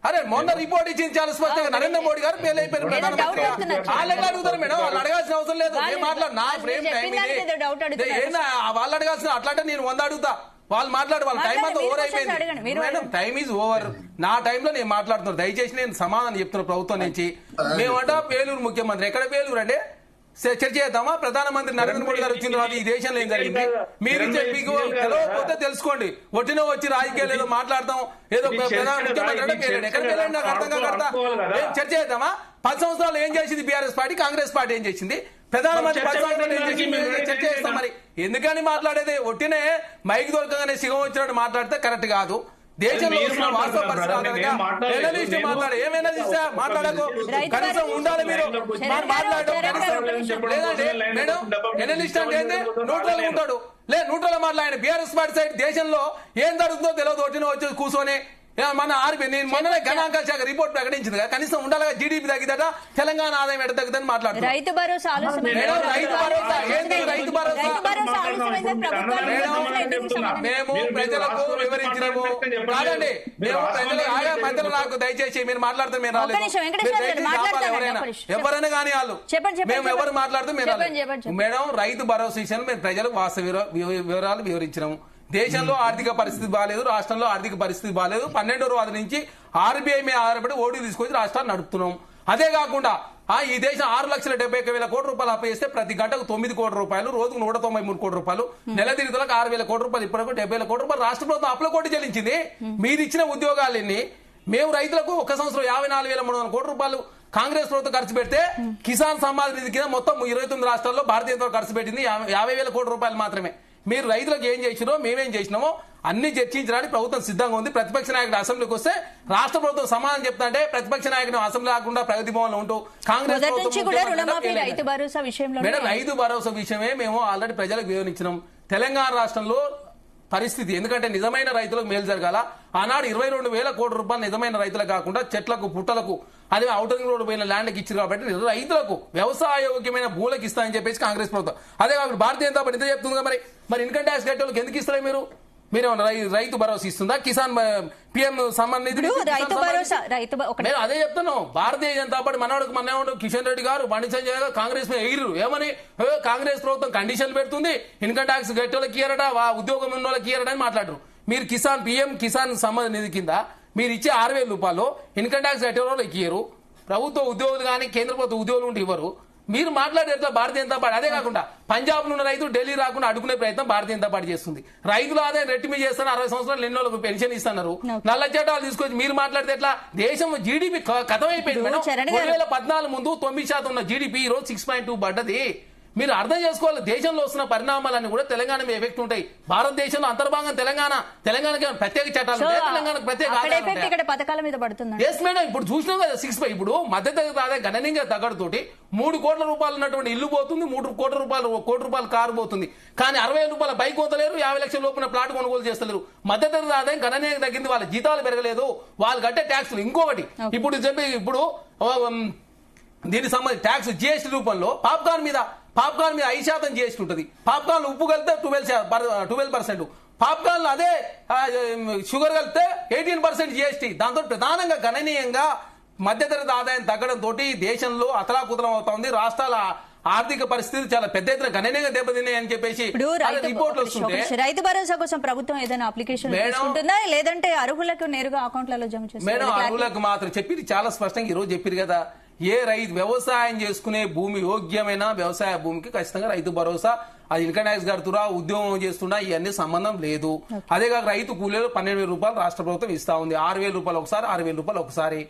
B: అరే మొన్న రిపోర్ట్ ఇచ్చింది చాలా స్పష్టంగా, నరేంద్ర మోడీ గారు ఫెయిల్ అయిపోయారు ప్రధానమంత్రి. వాళ్ళు అడుగుతారు మేడం, వాళ్ళు అడగాల్సిన అవసరం లేదు. నేను మాట్లాడు, నా ఫ్రేమ్ టైం ఇది. వాళ్ళు అడగాల్సిన అట్లాంటే నేను 100 అడుగుతా. వాళ్ళు మాట్లాడు, వాళ్ళ టైం అంతా ఓవర్ అయిపోయింది మేడం. Time is over. నా టైంలో నేను మాట్లాడుతున్నాను. దయచేసి నేను సమాధానం చెప్తున్నా ప్రభుత్వం నుంచి. మేమంట ఫెయిల్యూర్ ముఖ్యమంత్రి. ఎక్కడ ఫెయిల్యూర్ అంటే చర్చ చేద్దామా? ప్రధానమంత్రి నరేంద్ర మోడీ గారు వచ్చిన తర్వాత ఈ దేశంలో ఏం జరిగింది మీరు మీకు తెలియకపోతే తెలుసుకోండి. ఒట్టినో వచ్చి రాజకీయాలు ఏదో మాట్లాడతాం, ఏదో ప్రధాన ముఖ్యమంత్రి అంటే ఎక్కడ వెళ్ళండి నాకు అర్థం కాక చర్చ చేద్దామా? 10 సంవత్సరాలు ఏం చేసింది బీఆర్ఎస్ పార్టీ, కాంగ్రెస్ పార్టీ ఏం చేసింది, ప్రధానమంత్రి 10 సంవత్సరాలు ఏం చేసింది చర్చ చేస్తాం. మరి ఎందుకని మాట్లాడేది? ఒట్టినే మైక్ దొరకగానే సిగం వచ్చినట్టు మాట్లాడితే కరెక్ట్ కాదు. దేశంలో వాస్తవ పరిస్థితి మాట్లాడు. ఏం ఎనలిస్టా మాట్లాడకు, కనీసం ఉండాలి మీరు మాట్లాడడం. లేదండి మేడం, ఎనలిస్ట్ అంటే ఏంటి? న్యూట్రల్ ఉంటాడు. న్యూట్రల్ మాట్లాడిన బీఆర్ఎస్ పార్టీ సైడ్ దేశంలో ఏం జరుగుతుందో తెలియదు. వచ్చిన వచ్చి కూర్చొని మన ఆర్బీ నేను మొన్ననే గణాంకాల శాఖ రిపోర్ట్ ప్రకటించింది కదా, కనీసం ఉండాలిగా జీడీపీ తగ్గిదట, తెలంగాణ ఆదాయం ఎట తగ్గుదని మాట్లాడుతున్నారు.
A: రైతు భరోసా
B: మేము ప్రజలకు వివరించినాము కాదండి. మేము ప్రజలకు ఆయా మధ్యలో నాకు దయచేసి మీరు మాట్లాడితే మేము రాలేదు. ఎవరైనా కానీ వాళ్ళు మేము ఎవరు మాట్లాడితే మీరు రాలేదు. మేడం, రైతు భరోసా విషయంలో మేము ప్రజలకు వాస్తవ వివరాలు వివరించినాము. దేశంలో ఆర్థిక పరిస్థితి బాగాలేదు, రాష్ట్రంలో ఆర్థిక పరిస్థితి బాగాలేదు. 12వ రోజు నుంచి ఆర్బీఐ మీద ఆధారపడి ఓడి తీసుకొచ్చి రాష్ట్రాన్ని నడుపుతున్నాం. అదే కాకుండా ఈ దేశం 6,71,000 కోట్ల రూపాయలు అప్పు చేస్తే ప్రతి గంటకు 9 కోట్ల రూపాయలు, రోజుకు 193 కోట్ల రూపాయలు, నెల తిరుగుదలకు 6,000 కోట్ల రూపాయలు, ఇప్పటివరకు 70,000 కోట్ల రూపాయలు రాష్ట్ర ప్రభుత్వం అప్పుల కోటి చెల్లించింది. మీరు ఇచ్చిన ఉద్యోగాలన్నీ మేము రైతులకు ఒక సంవత్సరం 54,300 కోట్ల రూపాయలు కాంగ్రెస్ ప్రభుత్వం ఖర్చు పెడితే కిసాన్ సమ్మాన్ నిధి కింద మొత్తం 29 రాష్ట్రాల్లో భారతీయ జనతా ఖర్చు పెట్టింది 50,000 కోట్ల రూపాయలు మాత్రమే. మీరు రైతులకు ఏం చేసినో మేమేం చేసినామో అన్ని చర్చించడానికి ప్రభుత్వం సిద్ధంగా ఉంది. ప్రతిపక్ష నాయకుడు అసెంబ్లీకి వస్తే రాష్ట్ర ప్రభుత్వం సమాధానం చెప్తా అంటే ప్రతిపక్ష నాయకుడు అసెంబ్లీ కాకుండా ప్రగతి భవన్ లో ఉంటూ కాంగ్రెస్ రైతు భరోసా విషయమే మేము ఆల్రెడీ ప్రజలకు వివరించినాం. తెలంగాణ రాష్ట్రంలో పరిస్థితి ఎందుకంటే నిజమైన రైతులకు మేలు జరగాల. ఆనాడు 22,000 కోట్ల రూపాయలు నిజమైన రైతులకు కాకుండా చెట్లకు, పుట్టలకు, అదే ఔటర్ రోడ్డు పోయిన ల్యాండ్కి ఇచ్చారు కాబట్టి రైతులకు వ్యవసాయ యోగ్యమైన భూములకు ఇస్తామని చెప్పేసి కాంగ్రెస్ ప్రభుత్వం. అదే కాకుండా భారతీయ జనతా పార్టీ ఇంత చెప్తుంది మరి ఇన్కమ్ ట్యాక్స్ కట్టే వాళ్ళకి ఎందుకు ఇస్తారు మీరు? మీరేమన్నా రైతు భరోసా ఇస్తుందా? కిసాన్ పిఎం సమ్మాన్ నిధి అదే చెప్తాను. భారతీయ జనతా పార్టీ మనవాడు కిషన్ రెడ్డి గారు, బండి సంజయ్ గారు కాంగ్రెస్ మీద ఎగిరు ఏమని కాంగ్రెస్ ప్రభుత్వం కండిషన్లు పెడుతుంది, ఇన్కమ్ ట్యాక్స్ కట్టేళ్ళకి ఇయ్యరట, ఉద్యోగం ఉన్న వాళ్ళకి ఇయ్యరట అని మాట్లాడరు. మీరు కిసాన్ పిఎం కిసాన్ సమ్మాన్ నిధి కింద మీరు ఇచ్చే 6,000 రూపాయలు ఇన్కమ్ ట్యాక్స్ కట్టే వాళ్ళు ఇయ్యరు. ప్రభుత్వ ఉద్యోగులు కానీ కేంద్ర ప్రభుత్వ ఉద్యోగులు ఉంటే ఇవ్వరు. మీరు మాట్లాడేట్లా భారతీయ జనతా పార్టీ. అదే కాకుండా పంజాబ్ లో ఉన్న రైతులు ఢిల్లీ రాకుండా అడుగునే ప్రయత్నం భారతీయ జనతా పార్టీ చేస్తుంది. రైతుల ఆదాయం రెట్టిమి చేస్తున్నారు, 60 సంవత్సరాలు ఎన్నోళ్ళకు పెన్షన్ ఇస్తున్నారు, నల్ల చట్టాలు తీసుకొచ్చి మీరు మాట్లాడితే ఎట్లా? దేశం జీడీపీ కథమైపోయింది మేడం. 2014 ముందు 9% ఉన్న జీడీపీ ఈ రోజు 6.2 పడ్డది. మీరు అర్థం చేసుకోవాలి. దేశంలో వస్తున్న పరిణామాలన్నీ కూడా తెలంగాణ మీద ఎఫెక్ట్ ఉంటాయి. భారతదేశంలో అంతర్భాగం తెలంగాణకి ప్రత్యేక చట్టాలు తెలంగాణకు ప్రత్యేక
A: పథకాల మీద పడుతుంది.
B: ఎస్ మేడం, ఇప్పుడు చూసినాం కదా 6 ఇప్పుడు మధ్యతరగతి ఆదాయం గణనీయంగా తగ్గడంతోటి 3 కోట్ల రూపాయలు ఉన్నటువంటి ఇల్లు పోతుంది, 3 కోట్ల రూపాయలు కారు పోతుంది. కానీ 60,000 రూపాయల బైక్ పోతలేరు, 50 లక్షల లోపున ప్లాట్ కొనుగోలు చేస్తలేరు. మధ్యతరగతి ఆదాయం గణనీయంగా తగ్గింది, వాళ్ళ జీతాలు పెరగలేదు, వాళ్ళు కట్టే ట్యాక్స్లు. ఇంకొకటి ఇప్పుడు దీనికి సంబంధించి ట్యాక్స్ జిఎస్టీ రూపంలో పాప్కార్న్ మీద 5% జిఎస్టీ ఉంటుంది. పాప్కార్న్ ఉప్పు కలిపితే 12%, పాప్కార్న్ అదే షుగర్ కలిపితే 18% జిఎస్టీ. దాంతో ప్రధానంగా గణనీయంగా మధ్యతరగతి ఆదాయం తగ్గడంతో దేశంలో అతలాకుతలం అవుతా ఉంది. రాష్ట్రాల ఆర్థిక పరిస్థితి చాలా పెద్ద ఎత్తున గణనీయంగా దెబ్బతిన్నాయి అని చెప్పేసి
A: ఇప్పుడు
B: రిపోర్ట్లు వస్తుంటే
A: రైతు భరోసా కోసం ప్రభుత్వం ఏదైనా అప్లికేషన్ తీసుకుంటుందా లేదంటే అర్హులకు నేరుగా అకౌంట్లలో జమ
B: మేడం
A: చేస్తారు?
B: అర్హులకు మాత్రం చెప్పింది చాలా స్పష్టంగా ఈ రోజు చెప్పారు కదా, ఏ రైతు వ్యవసాయం చేసుకునే భూమి యోగ్యమైన వ్యవసాయ భూమికి ఖచ్చితంగా రైతు భరోసా, అది ఇన్కమ్ ట్యాక్స్ కడుతురా ఉద్యోగం చేస్తున్నా ఇవన్నీ సంబంధం లేదు. అదే కాక రైతు కూలీలు 12,000 రూపాయలు రాష్ట్ర ప్రభుత్వం ఇస్తా ఉంది, 6,000 రూపాయలు ఒకసారి, 6,000 రూపాయలు ఒకసారి.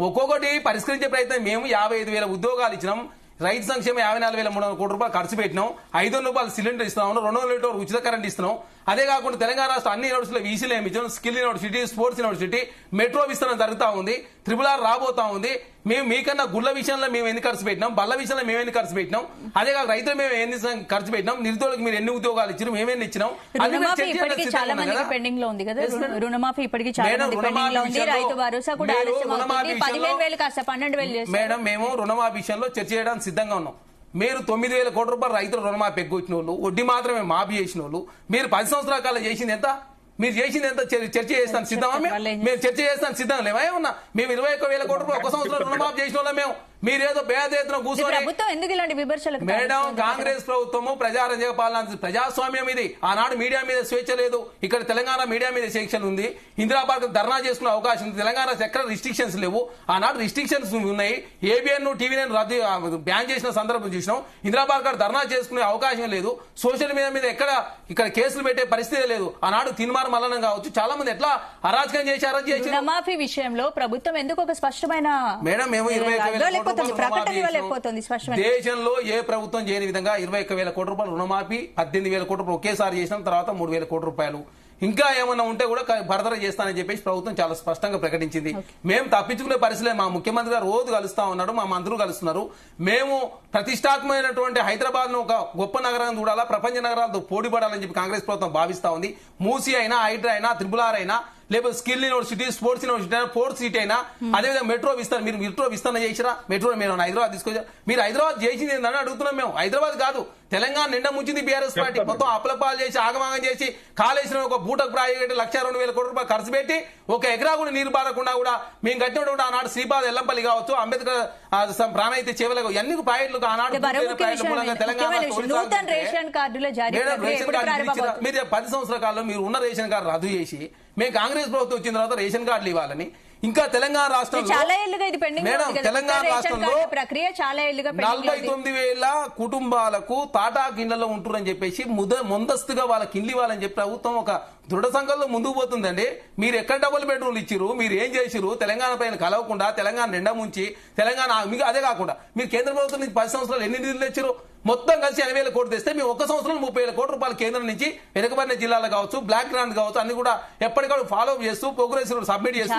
B: ఒక్కొక్కటి పరిష్కరించే ప్రయత్నం మేము 55,000 ఉద్యోగాలు ఇచ్చినాం, రైతు సంక్షేమం 54,300 కోట్ల రూపాయలు ఖర్చు పెట్టినాం, 500 రూపాయలు సిలిండర్ ఇస్తున్నాం, 200 లీటర్ ఉచిత కరెంట్ ఇస్తున్నాం. అదే కాకుండా తెలంగాణ రాష్ట్ర అన్ని యూనివర్సిటీలో వీసీలు ఏమి ఇచ్చాం, skill university, sports university, metro విస్తరణ జరుగుతా ఉంది, RRR రాబోతా ఉంది. మేము మీకన్నా గుళ్ళ విషయంలో మేము ఎన్ని ఖర్చు పెట్టినాం, బల్ల విషయంలో మేము ఎన్ని ఖర్చు పెట్టినాం, అదే కాక రైతులు మేము ఎన్ని ఖర్చు పెట్టినాం, నిరుద్యోగులకు మీరు ఎన్ని ఉద్యోగాలు ఇచ్చారు, మేమేన్ని ఇచ్చినాం.
A: రుణమాఫీ ఇప్పటికీ చాలా మందికి పెండింగ్ లో ఉంది కదా, రుణమాఫీ ఇప్పటికీ చాలా మంది పెండింగ్ లో ఉంది, రైతు భరోసా కూడా ఆలస్యం అవుతుంది, 15,000 కాస్త 12,000 చేస్తారు.
B: మేడం మేము రుణమాఫీ విషయంలో చర్చ చేయడానికి సిద్ధంగా ఉన్నాం. మీరు 9,000 కోట్ల రూపాయలు రైతులు రుణమాఫీ ఎగ్గొచ్చిన వాళ్ళు, వడ్డీ మాత్రమే మాఫీ చేసిన వాళ్ళు, మీరు 10 సంవత్సరాల కాలం చేసింది ఎంత, మీరు చేసింది ఎంత చర్చ చేస్తాను సిద్ధమా? మేము చర్చ చేస్తాను సిద్ధంగా లేవా? ఏమన్నా మేము 21,000 కోట్ల రూపాయలు ఒక సంవత్సరం రుణమాఫీ చేసిన వాళ్ళం మేము, మీరేదో పేద ఎత్తున కూర్చొని.
A: ప్రభుత్వం ఎందుకు ఇలాంటి విమర్శలకు?
B: మేడం కాంగ్రెస్ ప్రభుత్వము ప్రజారంజక పాలన, ప్రజాస్వామ్యం ఇది. ఆనాడు మీడియా మీద స్వేచ్ఛ లేదు, ఇక్కడ తెలంగాణ మీడియా మీద స్వేచ్ఛ ఉంది. ఇందిరా పార్క్ ధర్నా చేసుకునే అవకాశం ఉంది, తెలంగాణ ఎక్కడ రిస్ట్రిక్షన్స్ లేవు. ఆనాడు రిస్ట్రిక్షన్స్ ఉన్నాయి, ఏబిఎన్ టీవీని రద్దు బ్యాన్ చేసిన సందర్భం చూసినాం. ఇందిరా పార్క్ ధర్నా చేసుకునే అవకాశం లేదు, సోషల్ మీడియా మీద ఇక్కడ కేసులు పెట్టే పరిస్థితి లేదు. ఆనాడు తిన్మార్ మల్లనం కావచ్చు, చాలా మంది ఎట్లా అరాచకం చేసి అరెస్ట్ చేసి.
A: రుణమాఫీ విషయంలో ప్రభుత్వం ఎందుకు ఒక స్పష్టమైన
B: మేడం మేము 21,000
A: ప్రకటన ఇవ్వలేకపోతుంది స్పష్టమైన?
B: దేశంలో ఏ ప్రభుత్వం చేయని విధంగా 21,000 కోట్ల రూపాయలు రుణమాఫీ, 18,000 కోట్ల రూపాయలు ఒకేసారి చేసిన తర్వాత 3,000 కోట్ల రూపాయలు ఇంకా ఏమన్నా ఉంటే కూడా ఫర్దర్ చేస్తానని చెప్పేసి ప్రభుత్వం చాలా స్పష్టంగా ప్రకటించింది. మేము తప్పించుకునే పరిస్థితి, మా ముఖ్యమంత్రి గారు రోజు కలుస్తా ఉన్నాడు, మా మంత్రులు కలుస్తున్నారు. మేము ప్రతిష్టాత్మకమైనటువంటి హైదరాబాద్ ను ఒక గొప్ప నగరాన్ని చూడాలా, ప్రపంచ నగరాలతో పోటీపడాలని చెప్పి కాంగ్రెస్ ప్రభుత్వం భావిస్తా ఉంది. మూసీ అయినా, హైడ్రా అయినా, RRR అయినా, లేకపోతే స్కిల్ యూనివర్సిటీ, స్పోర్ట్స్ యూనివర్సిటీ అయినా, పోర్ట్ సిటీ అయినా, అదేవిధంగా మెట్రో విస్తరణ, మీరు మెట్రో విస్తరణ చేసిరా? మెట్రో మీరు హైదరాబాద్ తీసుకొచ్చారు, మీరు హైదరాబాద్ చేసింది ఏందని అడుగుతున్నాం మేము. హైదరాబాద్ కాదు, తెలంగాణ నిండా ముంచింది బీఆర్ఎస్ పార్టీ. మొత్తం అప్లపాలు చేసి ఆగమాగం చేసి కాళేశ్వరం ఒక బూటకు ప్రాజెక్టు 1,02,000 కోట్ల రూపాయలు ఖర్చు పెట్టి ఒక ఎకరా కూడా నీరు బారకుండా కూడా మేము కట్టినటువంటి ఆనాడు శ్రీపాద ఎల్లంపల్లి కావచ్చు, అంబేద్కర్ ప్రాణహిత చేవలకు ఎన్ని ప్రాజెక్టులు ఆనాడు
A: నూతన రేషన్ కార్డుల జారీ
B: మీరు 10 సంవత్సరాల కాలంలో మీరు ఉన్న రేషన్ కార్డు రద్దు చేసి మేము కాంగ్రెస్ ప్రభుత్వం వచ్చిన తర్వాత రేషన్ కార్డులు ఇవ్వాలని, ఇంకా తెలంగాణ రాష్ట్రంలో
A: చాలా ఏళ్లుగా ఇది పెండింగ్
B: మేడం తెలంగాణ రాష్ట్రంలో
A: ప్రక్రియ చాలా ఏళ్లుగా
B: 49,000 కుటుంబాలకు తాటాకు ఇళ్లలో ఉంటున్నారని చెప్పేసి ముందస్తుగా వాళ్ళకి ఇల్లు ఇవ్వాలని చెప్పి ప్రభుత్వం ఒక దృఢ సంకల్పంలో ముందుకు పోతుందండి. మీరు ఎక్కడ డబుల్ బెడ్రూమ్లు ఇచ్చిరు, మీరు ఏం చేసిరు? తెలంగాణ పైన కలవకుండా తెలంగాణ నిండా ముంచి తెలంగాణ మీకు అదే కాకుండా మీరు కేంద్ర ప్రభుత్వం నుంచి 10 సంవత్సరాలు ఎన్ని నిధులు తెచ్చారు? మొత్తం కలిసి 80,000 కోట్లు తెస్తే మేము ఒక సంవత్సరం 30,000 కోట్ల రూపాయలు కేంద్రం నుంచి వెనుకబడిన జిల్లాలు కావచ్చు, బ్లాక్ గ్రాంట్ కావచ్చు, అన్ని కూడా ఎప్పటికప్పుడు ఫాలో అప్ చేస్తూ ప్రోగ్రెస్ సబ్మిట్ చేస్తూ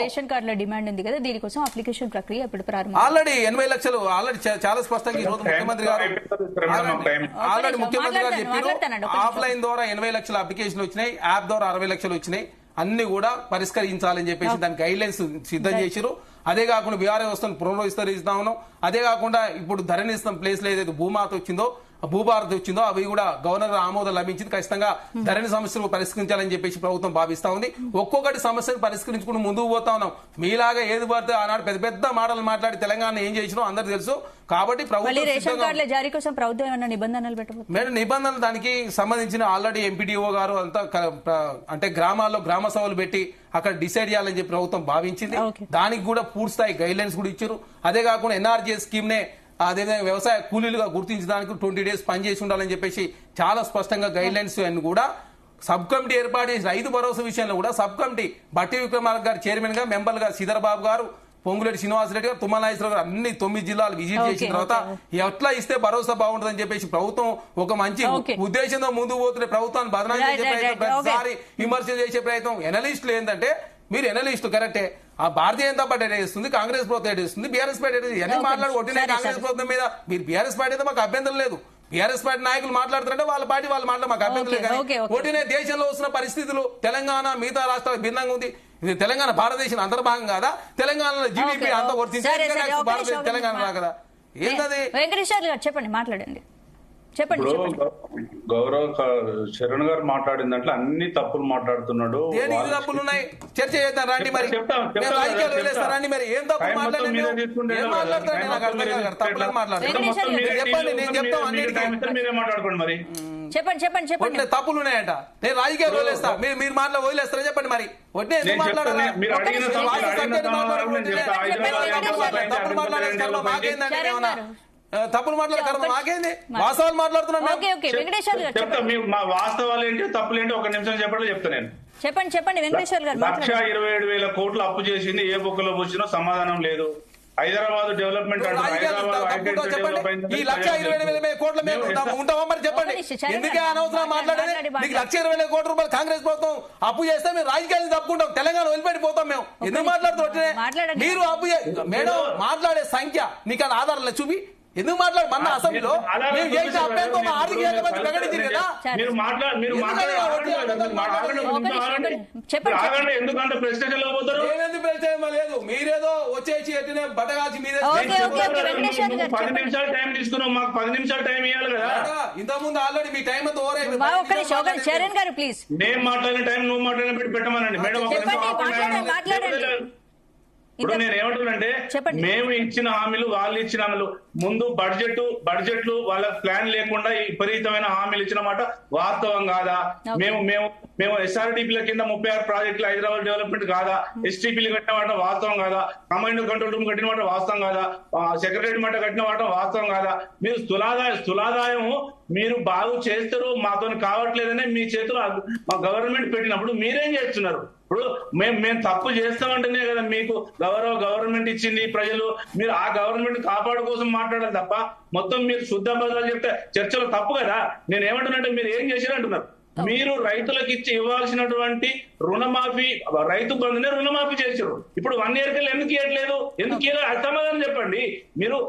A: రేషన్ కార్డుల డిమాండ్ ఉంది కదా, దీనికోసం అప్లికేషన్ ప్రక్రియ ఎప్పుడు ప్రారంభం?
B: ఆల్రెడీ 80 లక్షలు ఆల్రెడీ చాలా స్పష్టంగా ఈ రోజు ముఖ్యమంత్రి గారు చెప్పారు. ఆఫ్లైన్ ద్వారా 80 లక్షల అప్లికేషన్లు వచ్చినాయి, యాప్ ద్వారా 60 లక్షలు వచ్చినాయి. అన్ని కూడా పరిష్కరించాలని చెప్పేసి దానికి గైడ్ లైన్స్ సిద్ధం చేసిరు. అదే కాకుండా బీఆర్ వ్యవస్థను పునరుద్ధరిస్తా ఉన్నాం. అదే కాకుండా ఇప్పుడు ధరణిస్తున్న ప్లేస్ లో ఏదైతే భూమాత వచ్చిందో, భూభారతి వచ్చిందో అవి కూడా గవర్నర్ ఆమోదం లభించింది. ఖచ్చితంగా ధరణి సమస్యలు పరిష్కరించాలని చెప్పేసి ప్రభుత్వం భావిస్తా ఉంది. ఒక్కొక్కటి సమస్యను పరిష్కరించుకుని ముందుకు పోతా ఉన్నాం. మీలాగా ఏది పడితే ఆనాడు పెద్ద పెద్ద మాటలు మాట్లాడి తెలంగాణ ఏం చేసినో అందరికి తెలుసు. కాబట్టి
A: రేషన్ కార్డుల జారీ కోసం ప్రభుత్వం ఏమైనా నిబంధనలు పెట్టబోతుంది?
B: మేడం నిబంధనలు దానికి సంబంధించిన ఆల్రెడీ ఎంపీడీఓ గారు అంతా అంటే గ్రామాల్లో గ్రామ సభలు పెట్టి అక్కడ డిసైడ్ చేయాలని చెప్పి ప్రభుత్వం భావించింది. దానికి కూడా పూర్తి స్థాయి గైడ్ లైన్స్ కూడా ఇచ్చారు. అదే కాకుండా ఎన్ఆర్జీఎస్ స్కీమ్ నే అదేవిధంగా వ్యవసాయ కూలీలుగా గుర్తించడానికి 20 days పనిచేసి ఉండాలని చెప్పేసి చాలా స్పష్టంగా గైడ్ లైన్స్ అన్ని కూడా సబ్ కమిటీ ఏర్పాటు చేసి రైతు భరోసా విషయంలో కూడా సబ్ కమిటీ బట్టి విక్రమార్క గారు చైర్మన్ గా, మెంబర్ గా శ్రీధర్ బాబు గారు, పొంగులేటి శ్రీనివాసరెడ్డి గారు, తుమ్మల నాగేశ్వరరావు గారు అన్ని 9 జిల్లాలు విజిట్ చేసిన తర్వాత ఎట్లా ఇస్తే భరోసా బాగుంటుందని చెప్పేసి ప్రభుత్వం ఒక మంచి ఉద్దేశంతో ముందుకు పోతున్న ప్రభుత్వాన్ని బదనాలు చేసే ప్రయత్నం, ప్రతిసారి విమర్శ చేసే ప్రయత్నం. ఎనలిస్టులు ఏంటంటే మీరు ఎనలిస్టు కరెక్టే, ఆ భారతీయ జనతా పార్టీ ఏడుస్తుంది, కాంగ్రెస్ ప్రభుత్వం ఏడుస్తుంది, బీఆర్ఎస్ పార్టీ ఏడుస్తుంది. ఎన్ని మాట్లాడి కొట్టినాయి కాంగ్రెస్ ప్రభుత్వం మీద. మీరు బీఆర్ఎస్ పార్టీ అయితే మాకు అభ్యంతరం లేదు, బీఆర్ఎస్ పార్టీ నాయకులు మాట్లాడుతుంటే వాళ్ళ పార్టీ వాళ్ళు మాట్లాడ మాకు అభ్యంతరం లేదు. కొట్టిన దేశంలో వస్తున్న పరిస్థితులు తెలంగాణ మిగతా రాష్ట్రాలకు భిన్నంగా ఉంది. ఇది తెలంగాణ భారతదేశం అంతర్భాగం కాదా? తెలంగాణలో జీడీపీ అంతా వర్తించి తెలంగాణ కదా ఏంటది?
A: వెంకటేశ్వర గారు చెప్పండి, మాట్లాడండి. చెప్పండి
D: ఇప్పుడు గౌరవ్ శరణ్ గారు మాట్లాడిన దాంట్లో అన్ని తప్పులు మాట్లాడుతున్నాడు.
B: దేనికి తప్పులు ఉన్నాయి చర్చ చేద్దాం రండి. మరి మేము రాజకీయాలు వదిలేస్తారండి. మరి ఏం తప్పు మాట్లాడారు? ఏం మాట్లాడతారండి? నాకు అర్థం కాదు. తప్పులకు మాట్లాడతారు. చెప్పండి, నేను చెప్తాం అన్నిటికీ.
D: మీరే మాట్లాడుకోండి. మరి
A: చెప్పండి చెప్పండి చెప్పండి.
B: తప్పులు ఉన్నాయంట. నేను రాజకీయాలు వదిలేస్తా, మీరు మాటలు వదిలేస్తారా? చెప్పండి. మరి వడ్డే ఎందుకు మాట్లాడారా? తప్పులు మాట్లాడారు మాకేందండి? ఏమన్నా తప్పులు మాట్లాడతారు మాకేంది? వాస్తవాలు మాట్లాడుతున్నాను.
D: చెప్తా మా వాస్తవాలు ఏంటి తప్పులు ఏంటి ఒక నిమిషం చెప్పండి, చెప్తా నేను.
A: చెప్పండి వెంకటేశ్వర్ గారు.
D: 1,27,000 కోట్లు అప్పు చేసింది, ఏ బుక్కలో వచ్చినా సమాధానం లేదు. హైదరాబాద్ డెవలప్మెంట్
B: ఈ 1,20,000 కోట్ల మేము ఉంటామా? మరి చెప్పండి, ఎందుకే అనవసరం మాట్లాడేది? మీకు 1,20,000 కోట్ల రూపాయలు కాంగ్రెస్ ప్రభుత్వం అప్పు చేస్తే మేము రాజకీయాలు తప్పుకుంటాం, తెలంగాణ వదిలిపెట్టిపోతాం. మేము ఎందుకు మాట్లాడుతూ మీరు అప్పు మేడం మాట్లాడే సంఖ్య నీకు అది ఆధారం లేదు, చూపి. ఎందుకు మాట్లాడు? మన అసెంబ్లీలో మేము చేసిన అభ్యంతో మా ఆర్థిక ప్రకటించారు కదా.
D: ఎందుకంటే ప్రెస్టేజ్ పోతారు.
B: నేనెందుకు ప్రెస్టేజ్ లేదు? మీరేదో వచ్చేసి ఎట్టినే బట్టగాల్చి మీరే
D: 10 నిమిషాలు టైం తీసుకున్నాం, మాకు 10 నిమిషాలు టైం ఇవ్వాలి కదా.
B: ఇంతకు ముందు ఆల్రెడీ మీ టైం అంతా ఓవర్ అయిపోయింది.
A: శరణ్ గారు ప్లీజ్.
D: నేను మాట్లాడిన టైం నువ్వు మాట్లాడిన పెట్టి పెట్టమనండి మేడం. ఇప్పుడు నేను ఏమంటున్నానంటే, మేము ఇచ్చిన హామీలు వాళ్ళు ఇచ్చిన హామీలు, ముందు బడ్జెట్లు వాళ్ళ ప్లాన్ లేకుండా విపరీతమైన హామీలు ఇచ్చిన మాట వాస్తవం కాదా? మేము ఎస్ఆర్డిపిల కింద 36 ప్రాజెక్టులు హైదరాబాద్ డెవలప్మెంట్ కాదా? ఎస్టీపీలు కట్టిన మాట వాస్తవం కాదా? కమాండ్ కంట్రోల్ రూమ్ కట్టిన మాట వాస్తవం కాదా? సెక్రటరీ మాట కట్టిన మాట వాస్తవం కాదా? మీరు స్థూలాదాయము మీరు బాగు చేస్తారు, మాతో కావట్లేదనే మీ చేతిలో మా గవర్నమెంట్ పెట్టినప్పుడు మీరేం చేస్తున్నారు? ఇప్పుడు మేము తప్పు చేస్తామంటేనే కదా మీకు గవర్నమెంట్ ఇచ్చింది ప్రజలు. మీరు ఆ గవర్నమెంట్ కాపాడు కోసం మాట్లాడాలి తప్ప మొత్తం మీరు శుద్ధ బదులు చెప్తే చర్చలో తప్పు కదా. నేను ఏమంటున్నానంటే, మీరు ఏం చేశారు అంటున్నారు. మీరు రైతులకు ఇవ్వాల్సినటువంటి రుణమాఫీ, రైతు బంధునే రుణమాఫీ చేశారు. ఇప్పుడు 1 year కి ఎందుకు ఇవ్వట్లేదు? ఎందుకు సమాధానం చెప్పండి. మీరు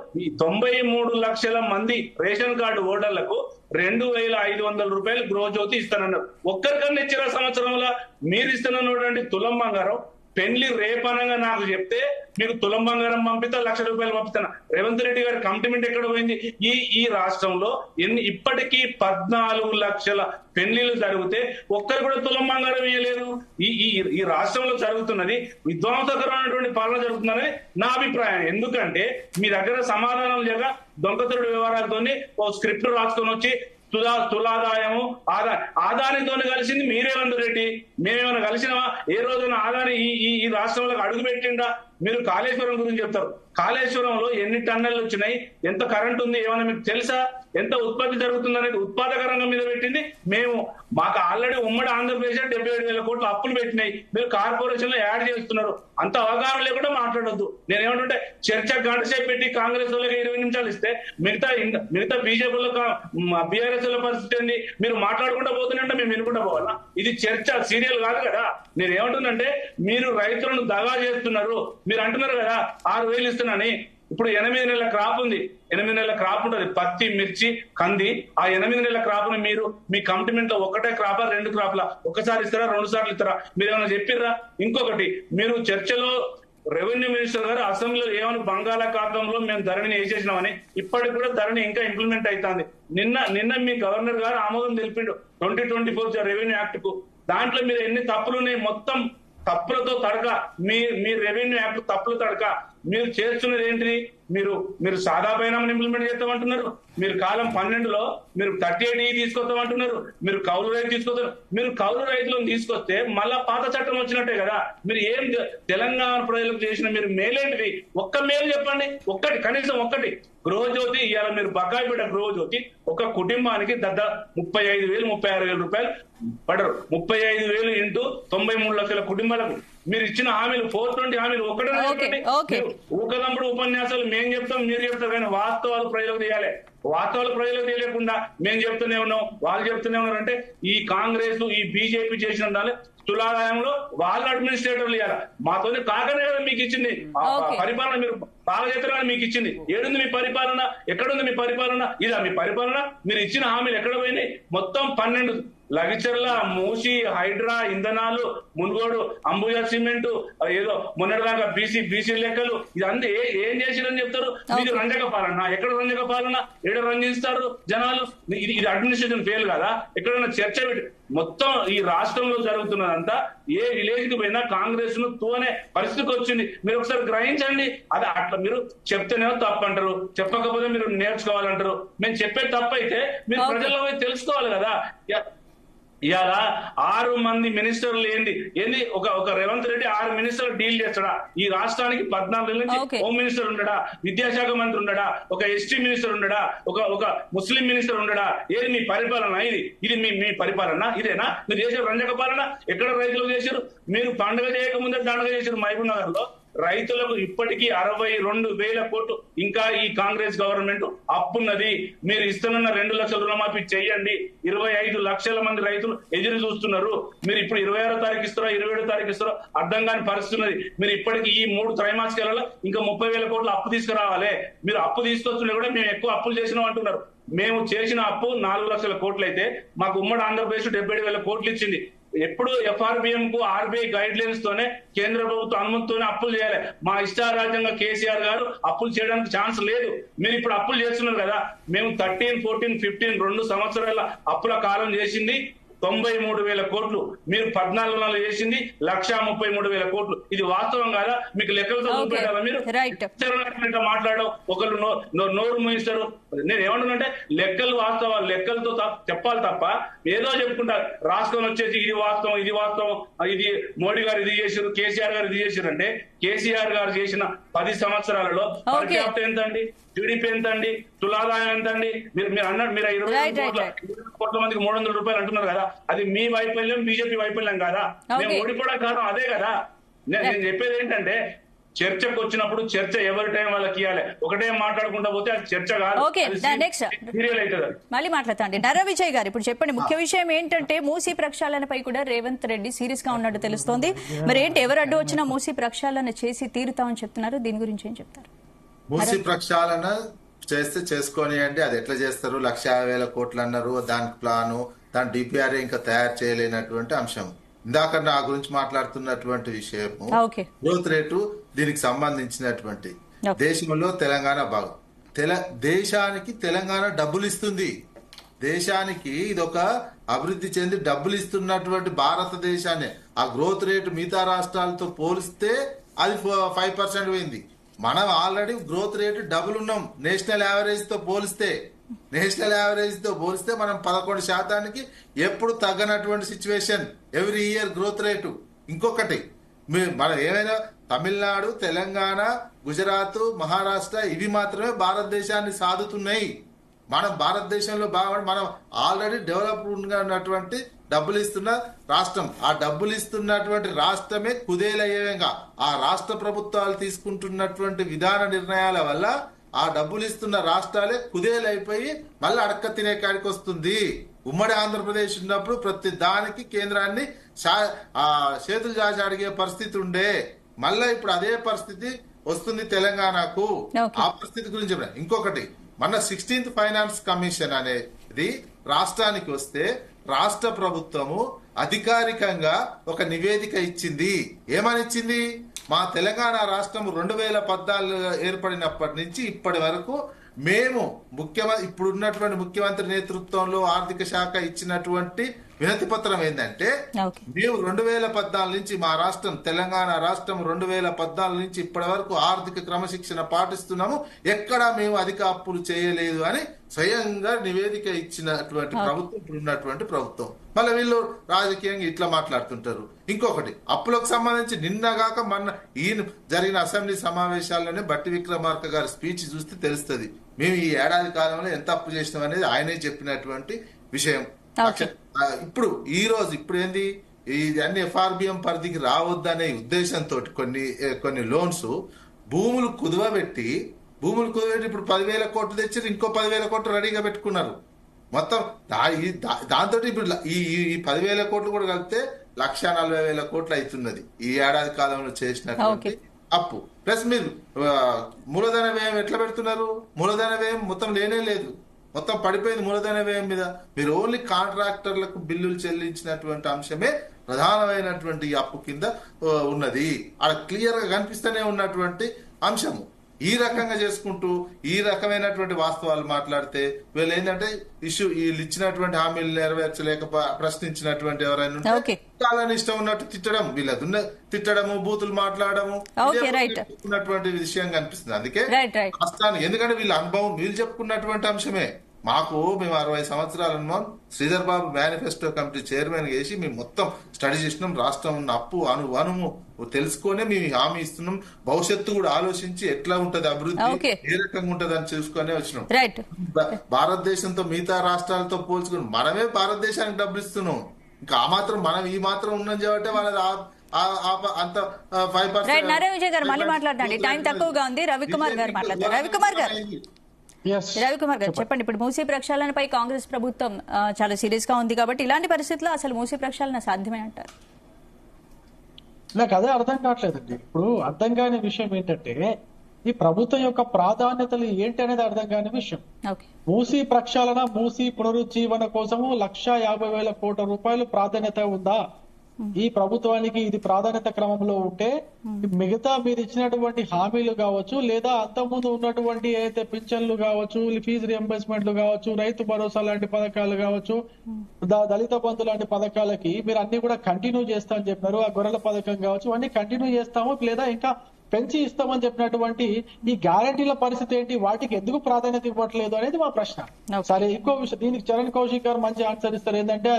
D: 93 లక్షల మంది రేషన్ కార్డు ఓటర్లకు 2,500 రూపాయలు గృహజ్యోతి ఇస్తానన్నారు. ఒక్కరికన్నా ఇచ్చిన సంవత్సరంలో మీరు ఇస్తున్నటువంటి తులం బంగారం పెళ్లి రేపనంగా నాకు చెప్తే మీకు తులం బంగారం పంపిస్తా, 1,00,000 రూపాయలు పంపిస్తాను. రేవంత్ రెడ్డి గారి కమిట్మెంట్ ఎక్కడ పోయింది? ఈ రాష్ట్రంలో ఇప్పటికీ 14 లక్షల పెళ్లిళ్ళు జరిగితే ఒక్కరు కూడా తులం బంగారం ఇవ్వలేదు. ఈ రాష్ట్రంలో జరుగుతున్నది విధ్వంసకరమైనటువంటి పాలన జరుగుతుందని నా అభిప్రాయం. ఎందుకంటే మీ దగ్గర సమాధానం లేక దొంగతరుడు వ్యవహారాలతో ఓ స్క్రిప్ట్ రాసుకొని వచ్చి తులాదాయము ఆదానితో కలిసింది మీరేవంత్ రెడ్డి. మేమేమైనా కలిసినావా? ఏ రోజున ఆదాని ఈ రాష్ట్రంలోకి అడుగు పెట్టిండా? మీరు కాళేశ్వరం గురించి చెప్తారు. కాళేశ్వరంలో ఎన్ని టన్నెలు వచ్చినాయి, ఎంత కరెంట్ ఉంది, ఏమైనా మీకు తెలుసా? ఎంత ఉత్పత్తి జరుగుతుంది అనేది ఉత్పాదక రంగం మీద పెట్టింది మేము. మాకు ఆల్రెడీ ఉమ్మడి ఆంధ్రప్రదేశ్ 77,000 కోట్లు అప్పులు పెట్టినాయి. మీరు కార్పొరేషన్ లో యాడ్ చేస్తున్నారు. అంత అవగాహన లేకుండా మాట్లాడొద్దు. నేనేమంటుంటే, చర్చ గంటసేపు పెట్టి కాంగ్రెస్ వాళ్ళకి 20 నిమిషాలు ఇస్తే మిగతా బీజేపీలో బీఆర్ఎస్ లో పరిస్థితి ఏంది? మీరు మాట్లాడుకుంటూ పోతున్నంటే మేము వినుకుంటా పోవాలా? ఇది చర్చ, సీరియల్ కాదు కదా. నేను ఏమంటున్నంటే, మీరు రైతులను దగా చేస్తున్నారు. మీరు అంటున్నారు కదా 6,000 ఇస్తున్నాని. ఇప్పుడు 8 నెలల క్రాప్ ఉంది. 8 నెలల క్రాప్ ఉంటుంది, పత్తి, మిర్చి, కంది. ఆ 8 నెలల క్రాప్ ను మీరు మీ కమిట్మెంట్ లో ఒకటే క్రాపా 2 క్రాప్లా ఒకసారి ఇస్తారా 2 సార్లు ఇస్తారా? మీరు ఏమైనా చెప్పిర్రా? ఇంకొకటి, మీరు చర్చలో రెవెన్యూ మినిస్టర్ గారు అసెంబ్లీలో ఏమని బంగాళాఖాతంలో మేము ధరణిని వేసేసినామని, ఇప్పటికి కూడా ధరణి ఇంకా ఇంప్లిమెంట్ అవుతుంది. నిన్న మీ గవర్నర్ గారు ఆమోదం తెలిపిండు 2024 రెవెన్యూ యాక్ట్ కు. దాంట్లో మీరు ఎన్ని తప్పులు ఉన్నాయి, మొత్తం తప్పులతో తడక. మీ రెవెన్యూ యాక్ట్ తప్పులు తడక. మీరు చేస్తున్నది ఏంటిది? మీరు సాదా పైన ఇంప్లిమెంట్ చేస్తామంటున్నారు. మీరు కాలం 12లో మీరు 38E తీసుకొస్తామంటున్నారు. మీరు కౌలు రైతు తీసుకొస్తారు. మీరు కౌలు రైతులను తీసుకొస్తే మళ్ళా పాత చట్టం వచ్చినట్టే కదా. మీరు ఏం తెలంగాణ ప్రజలకు చేసిన మీరు మేలేంటిది? ఒక్క మేలు చెప్పండి, ఒక్కటి, కనీసం ఒక్కటి. గృహజ్యోతి ఇవాళ మీరు బకాయి పెట్ట గృహజ్యోతి ఒక కుటుంబానికి 35,000 36,000 రూపాయలు పడరు. 35,000 ఇంటూ 93 లక్షల కుటుంబాలకు మీరు ఇచ్చిన హామీలు 420 హామీలు ఒక్కటే. ఊకదంపుడు ఉపన్యాసాలు మేము చెప్తాం, మీరు చెప్తారు, కానీ వాస్తవాలు ప్రజలకు తీయాలి. వాస్తవాలు ప్రజలకు తెలియకుండా మేము చెప్తూనే ఉన్నాం, వాళ్ళు చెప్తూనే ఉన్నారు. అంటే ఈ కాంగ్రెస్, ఈ బీజేపీ చేసిన దాని తులాదాయంలో వాళ్ళ అడ్మినిస్ట్రేటర్లు ఇవ్వాలి. మాతోనే కాకనే కదా మీకు ఇచ్చింది పరిపాలన. మీరు బాగా చేస్తారని మీకు ఇచ్చింది. ఏడుంది మీ పరిపాలన? ఎక్కడుంది మీ పరిపాలన? ఇదా మీ పరిపాలన? మీరు ఇచ్చిన హామీలు ఎక్కడ పోయినాయి? మొత్తం 12 లగిచర్ల, మూసి, హైడ్రా, ఇంధనాలు, మున్గోడు, అంబుజా సిమెంట్, ఏదో మొన్నటిదాకా బీసీ లెక్కలు, ఇదంతా ఏం చేసిరని చెప్తారు? మీరు రంజక పాలన. ఎక్కడ రంజక పాలన? ఏడ రంజిస్తారు జనాలు? ఇది అడ్మినిస్ట్రేషన్ ఫెయిల్ కదా? ఎక్కడైనా చర్చ మొత్తం ఈ రాష్ట్రంలో జరుగుతున్నదంతా ఏ విలేజ్ కి పోయినా కాంగ్రెస్ ను తోనే పరిస్థితికి వచ్చింది. మీరు ఒకసారి గ్రహించండి. అది అట్లా మీరు చెప్తేనేమో తప్పు అంటారు, చెప్పకపోతే మీరు నేర్చుకోవాలంటారు. మేము చెప్పే తప్పు అయితే మీరు ప్రజల్లో పోయి తెలుసుకోవాలి కదా. ఇవాళ 6 మంది మినిస్టర్లు ఏంది ఒక రేవంత్ రెడ్డి 6 మినిస్టర్లు డీల్ చేస్తాడా? ఈ రాష్ట్రానికి 14 నుంచి హోమ్ మినిస్టర్ ఉండడా, విద్యాశాఖ మంత్రి ఉండడా, ఒక ఎస్టీ మినిస్టర్ ఉండడా, ఒక ముస్లిం మినిస్టర్ ఉండడా? ఏది మీ పరిపాలన? ఇది మీ పరిపాలన? ఇదేనా మీరు చేసే రంజక పాలన? ఎక్కడ రైతులు చేశారు? మీరు పండుగ చేయకముందే దండగ చేశారు. మహబూబ్ నగర్ లో రైతులకు ఇప్పటికీ 62,000 కోట్లు ఇంకా ఈ కాంగ్రెస్ గవర్నమెంట్ అప్పున్నది. మీరు ఇస్తున్న 2 లక్షల రుణమాఫీ చెయ్యండి. 25 లక్షల మంది రైతులు ఎదురు చూస్తున్నారు. మీరు ఇప్పుడు 26వ తారీఖు ఇస్తారో 27వ తారీఖు ఇస్తారో అర్థం కాని పరిస్థితి ఉన్నది. మీరు ఇప్పటికీ ఈ 3 త్రైమాసికాలలో ఇంకా 30,000 కోట్లు అప్పు తీసుకురావాలి. మీరు అప్పు తీసుకొస్తుంటే కూడా మేము ఎక్కువ అప్పులు చేసినాం అంటున్నారు. మేము చేసిన అప్పు 4 లక్షల కోట్లు అయితే మాకు ఉమ్మడి ఆంధ్రప్రదేశ్ 77,000 కోట్లు ఇచ్చింది. ఎప్పుడు FRBM కు RBI గైడ్ లైన్స్ తోనే కేంద్ర ప్రభుత్వ అనుమతితోనే అప్పులు చేయాలి. మా ఇష్టారాజ్యంగా కేసీఆర్ గారు అప్పులు చేయడానికి ఛాన్స్ లేదు. మీరు ఇప్పుడు అప్పులు చేస్తున్నారు కదా. మేము 13, 14, 15 2 సంవత్సరాల అప్పుల కాలం చేసింది 93,000 కోట్లు. మీరు 14 నెలలు చేసింది 1,33,000 కోట్లు. ఇది వాస్తవం కాదా? మీకు లెక్కలతో చూపెట్టాలా? మీరు మాట్లాడడం ఒకళ్ళు నోరు మూయిస్తారు. నేను ఏమంటున్నానంటే లెక్కలు వాస్తవాలు లెక్కలతో చెప్పాలి తప్ప ఏదో చెప్పుకుంటారు. రాష్ట్రం వచ్చేసి ఇది వాస్తవం, ఇది వాస్తవం, ఇది మోడీ గారు ఇది చేశారు, కేసీఆర్ గారు ఇది చేశారు అంటే కేసీఆర్ గారు చేసిన 10 సంవత్సరాలలో పర్ క్యాపిటల్ ఎంత అండి? జీడిపి ఎంత అండి? తులాదాయం ఎంత అండి? మీరు అన్నారు మీరు 20 కోట్ల మందికి 300 రూపాయలు అంటున్నారు కదా. అది మీ వైఫల్యం, బీజేపీ వైఫల్యం కాదా? మేము ఓడిపోవడం కారణం అదే కదా. నేను చెప్పేది ఏంటంటే చర్చకు వచ్చినప్పుడు చర్చ ఎవరి టైం వాళ్ళకి ఇవ్వాలి. ఒకటే మాట్లాడుకుంటా పోతే అది చర్చ కాదు.
A: మళ్ళీ మాట్లాడతాండి. నర విజయ్ గారు ఇప్పుడు చెప్పండి. ముఖ్య విషయం ఏంటంటే మూసీ ప్రక్షాళనపై కూడా రేవంత్ రెడ్డి సీరియస్ గా ఉన్నట్టు తెలుస్తోంది. మరి ఏంటి, ఎవరు అడ్డు వచ్చినా మూసీ ప్రక్షాళన చేసి తీరుతామని చెప్తున్నారు. దీని గురించి ఏం చెప్తారు?
C: మూసీ ప్రక్షాళన చేస్తే చేసుకోనియండి. అది ఎట్లా చేస్తారు? 1,50,000 కోట్లు అన్నారు. దానికి ప్లాను, దాని డిపిఆర్ ఇంకా తయారు చేయలేనటువంటి అంశం. ఇందాక నా గురించి మాట్లాడుతున్నటువంటి విషయము గ్రోత్ రేటు, దీనికి సంబంధించినటువంటి దేశంలో తెలంగాణ భాగం. దేశానికి తెలంగాణ డబ్బులు ఇస్తుంది. దేశానికి ఇదొక అభివృద్ధి చెంది డబ్బులు ఇస్తున్నటువంటి భారతదేశాన్ని ఆ గ్రోత్ రేటు మిగతా రాష్ట్రాలతో పోలిస్తే అది 5% పోయింది. మనం ఆల్రెడీ గ్రోత్ రేటు డబుల్ ఉన్నాం నేషనల్ యావరేజ్ తో పోలిస్తే. మనం 11% ఎప్పుడు తగ్గనటువంటి situation. Every year growth rate. ఇంకొకటి మనం ఏమైనా తమిళనాడు, తెలంగాణ, గుజరాత్, మహారాష్ట్ర ఇవి మాత్రమే భారతదేశాన్ని సాదుతున్నాయి. మనం భారతదేశంలో మనం ఆల్రెడీ డెవలప్డ్ గా ఉన్నటువంటి డబ్బులు ఇస్తున్న రాష్ట్రం. ఆ డబ్బులు ఇస్తున్నటువంటి రాష్ట్రమే కుదేలయ్యేగా ఆ రాష్ట్ర ప్రభుత్వాలు తీసుకుంటున్నటువంటి విధాన నిర్ణయాల వల్ల ఆ డబ్బులు ఇస్తున్న రాష్ట్రాలే కుదేలైపోయి మళ్ళీ అడక్క తినే కాడికి వస్తుంది. ఉమ్మడి ఆంధ్రప్రదేశ్ ఉన్నప్పుడు ప్రతి దానికి కేంద్రాన్ని చేతులు చాచి అడిగే పరిస్థితి ఉండే. మళ్ళా ఇప్పుడు అదే పరిస్థితి వస్తుంది తెలంగాణకు. ఆ పరిస్థితి గురించి ఇంకొకటి, మన 16th ఫైనాన్స్ కమిషన్ అనేది రాష్ట్రానికి వస్తే రాష్ట్ర ప్రభుత్వము అధికారికంగా ఒక నివేదిక ఇచ్చింది. ఏమని ఇచ్చింది? మా తెలంగాణ రాష్ట్రం 2014 ఏర్పడినప్పటి నుంచి ఇప్పటి వరకు మేము ఇప్పుడు ఉన్నటువంటి ముఖ్యమంత్రి నేతృత్వంలో ఆర్థిక శాఖ ఇచ్చినటువంటి వినతి పత్రం ఏంటంటే, మేము 2014 నుంచి మా రాష్ట్రం తెలంగాణ రాష్ట్రం 2014 నుంచి ఇప్పటి వరకు ఆర్థిక క్రమశిక్షణ పాటిస్తున్నాము, ఎక్కడా మేము అధిక అప్పులు చేయలేదు అని స్వయంగా నివేదిక ఇచ్చినటువంటి ప్రభుత్వం ఇప్పుడు ఉన్నటువంటి ప్రభుత్వం. మళ్ళీ వీళ్ళు రాజకీయంగా ఇట్లా మాట్లాడుతుంటారు. ఇంకొకటి, అప్పులకు సంబంధించి నిన్నగాక ఈయన జరిగిన అసెంబ్లీ సమావేశాల్లోనే బట్టి విక్రమార్క గారి స్పీచ్ చూస్తే తెలుస్తుంది. మేము ఈ ఏడాది కాలంలో ఎంత అప్పు చేసినాం అనేది ఆయనే చెప్పినటువంటి విషయం. ఇప్పుడు ఏంది, ఇది అన్ని FRBM పరిధికి రావద్దనే ఉద్దేశంతో కొన్ని లోన్స్ భూములు కుదువబెట్టి ఇప్పుడు 10,000 కోట్లు తెచ్చి ఇంకో 10,000 కోట్లు రెడీగా పెట్టుకున్నారు. మొత్తం దాంతో ఇప్పుడు ఈ 10,000 కోట్లు కూడా కలిపితే 1,40,000 కోట్లు అవుతున్నది ఈ ఏడాది కాలంలో చేసినటువంటి అప్పు. ప్లస్ మీరు మూలధన వ్యయం ఎట్లా పెడుతున్నారు? మూలధన వ్యయం మొత్తం లేనే లేదు, మొత్తం పడిపోయింది మూలధన వ్యయం మీద. మీరు ఓన్లీ కాంట్రాక్టర్లకు బిల్లులు చెల్లించినటువంటి అంశమే ప్రధానమైనటువంటి అప్పు కింద ఉన్నది. అక్కడ క్లియర్ గా కనిపిస్తూనే ఉన్నటువంటి అంశము. ఈ రకంగా చేసుకుంటూ ఈ రకమైనటువంటి వాస్తవాలు మాట్లాడితే వీళ్ళు ఏంటంటే వీళ్ళు ఇచ్చినటువంటి హామీలు నెరవేర్చలేక ప్రశ్నించినటువంటి ఎవరైనా ఉంటే చాలా ఇష్టం ఉన్నట్టు తిట్టడం, వీళ్ళది తిట్టడము, బూతులు మాట్లాడము ఉన్నటువంటి విషయం కనిపిస్తుంది. అందుకే రాష్ట్రానికి, ఎందుకంటే వీళ్ళ అనుభవం వీళ్ళు చెప్పుకున్నటువంటి అంశమే. మేము 60 సంవత్సరాల అనుభవం. Sridhar Babu manifesto committee chairman చేసి మేము మొత్తం స్టడీ చేసినాం. రాష్ట్రం ఉన్న అప్పు అనుము తెలుసుకునే మేము హామీ ఇస్తున్నాం. భవిష్యత్తు కూడా ఆలోచించి ఎట్లా ఉంటది అభివృద్ధి, ఏ రకంగా ఉంటది అని చూసుకునే వచ్చినాం. భారతదేశంతో మిగతా రాష్ట్రాలతో పోల్చుకుని మనమే భారతదేశానికి డబ్బులు ఇస్తున్నాం. ఇంకా ఆ మాత్రం మనం ఈ మాత్రం ఉన్నాం కాబట్టి వాళ్ళది అంత 5%.
A: నారాయణ విజయ్ గారు మళ్ళీ మాట్లాడండి, టైం తక్కువగా ఉంది. రవికుమార్ గారు మాట్లాడతారు. రవికుమార్ గారు చెప్పండి. ఇప్పుడు మూసీ ప్రక్షాళనపై కాంగ్రెస్ ప్రభుత్వం చాలా సీరియస్ గా ఉంది కాబట్టి ఇలాంటి పరిస్థితుల్లో అసలు మూసీ ప్రక్షాళన సాధ్యమే అంటారు?
E: నాకు అదే అర్థం కావట్లేదండి. ఇప్పుడు అర్థం కాని విషయం ఏంటంటే ఈ ప్రభుత్వం యొక్క ప్రాధాన్యతలు ఏంటి అనేది అర్థం కాని విషయం. మూసీ ప్రక్షాళన, మూసీ పునరుజ్జీవన కోసము 1,50,000 కోట్ల రూపాయలు ప్రాధాన్యత ఉందా? ఈ ప్రభుత్వానికి ఇది ప్రాధాన్యత క్రమంలో ఉంటే మిగతా మీరు ఇచ్చినటువంటి హామీలు కావచ్చు, లేదా అంతకుముందు ఉన్నటువంటి ఏదైతే పింఛన్లు కావచ్చు, ఫీజు రియంబర్స్మెంట్లు కావచ్చు, రైతు భరోసా లాంటి పథకాలు కావచ్చు, దళిత బంధు లాంటి పథకాలకి మీరు అన్ని కూడా కంటిన్యూ చేస్తా అని చెప్పినారు. ఆ గొర్రెల పథకం కావచ్చు, అన్ని కంటిన్యూ చేస్తాము లేదా ఇంకా పెంచి ఇస్తామని చెప్పినటువంటి ఈ గ్యారంటీల పరిస్థితి ఏంటి? వాటికి ఎందుకు ప్రాధాన్యత ఇవ్వట్లేదు అనేది మా ప్రశ్న. సరే, ఇంకో విషయం, దీనికి చరణ్ కౌశిక్ గారు మంచి ఆన్సర్ ఇస్తారు. ఏంటంటే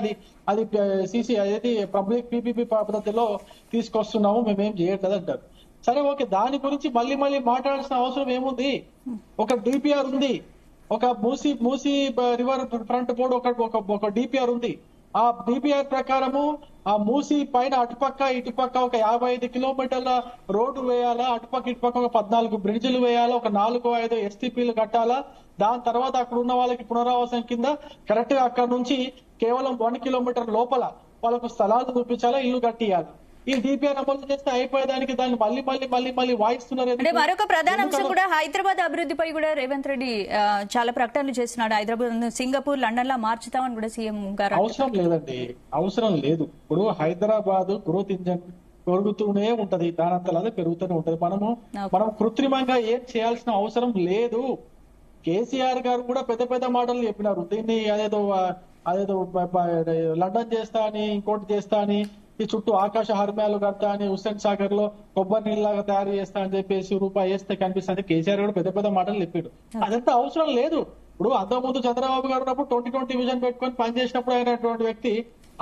E: అది సిసి అనేది పబ్లిక్ పీపీపీ పద్ధతిలో తీసుకొస్తున్నాము, మేమేం చేయట్లేదు అంటారు. సరే, ఓకే, దాని గురించి మళ్ళీ మాట్లాడాల్సిన అవసరం ఏముంది? ఒక డిపిఆర్ ఉంది, ఒక మూసీ రివర్ ఫ్రంట్ బోర్డు ఒక డిపిఆర్ ఉంది. ఆ డిపిఆర్ ప్రకారము ఆ మూసీ పైన అటుపక్క ఇటుపక్క ఒక 55 కిలోమీటర్ల రోడ్డు వేయాలా, అటుపక్క ఇటుపక్క ఒక 14 బ్రిడ్జిలు వేయాలా, ఒక 4-5 ఎస్టీపీలు కట్టాలా. దాని తర్వాత అక్కడ ఉన్న వాళ్ళకి పునరావాసం కింద కరెక్ట్ గా అక్కడ నుంచి కేవలం 1 కిలోమీటర్ లోపల వాళ్ళకు స్థలాలు చూపించాలా, ఇల్లు కట్టియాలి. ఈ డిపిఆర్ అమలు చేస్తే అయిపోయేదానికి దాన్ని మళ్ళీ వాయిస్తున్నారు.
A: అంటే మరొక ప్రధాన అంశం కూడా హైదరాబాద్ అభివృద్ధిపై కూడా రేవంత్ రెడ్డి చాలా ప్రకటనలు చేస్తున్నాడు. హైదరాబాద్ సింగపూర్, లండన్ లా మార్చుతామని కూడా సీఎం గారు.
E: అవసరం లేదండి, అవసరం లేదు. ఇప్పుడు హైదరాబాద్ గ్రోత్ ఇంజన్ పెరుగుతూనే ఉంటది, దానంతలా పెరుగుతూనే ఉంటది. మనం కృత్రిమంగా ఏం చేయాల్సిన అవసరం లేదు. కేసీఆర్ గారు కూడా పెద్ద మాటలు చెప్పినారు. దీన్ని అదేదో లండన్ చేస్తా అని, ఇంకోటి చేస్తా అని, ఈ చుట్టూ ఆకాశ హర్మ్యాలు కడతా అని, హుస్సేన్ సాగర్ లో కొబ్బరి నీళ్ళగా తయారు చేస్తా అని చెప్పేసి రూపాయి వేస్తే కనిపిస్తుంది. కేసీఆర్ కూడా పెద్ద మాటలు చెప్పాడు. అదంతా అవసరం లేదు. ఇప్పుడు అంతకుముందు చంద్రబాబు గారు ఉన్నప్పుడు 2020 విజన్ పెట్టుకొని పనిచేసినప్పుడు అయినటువంటి వ్యక్తి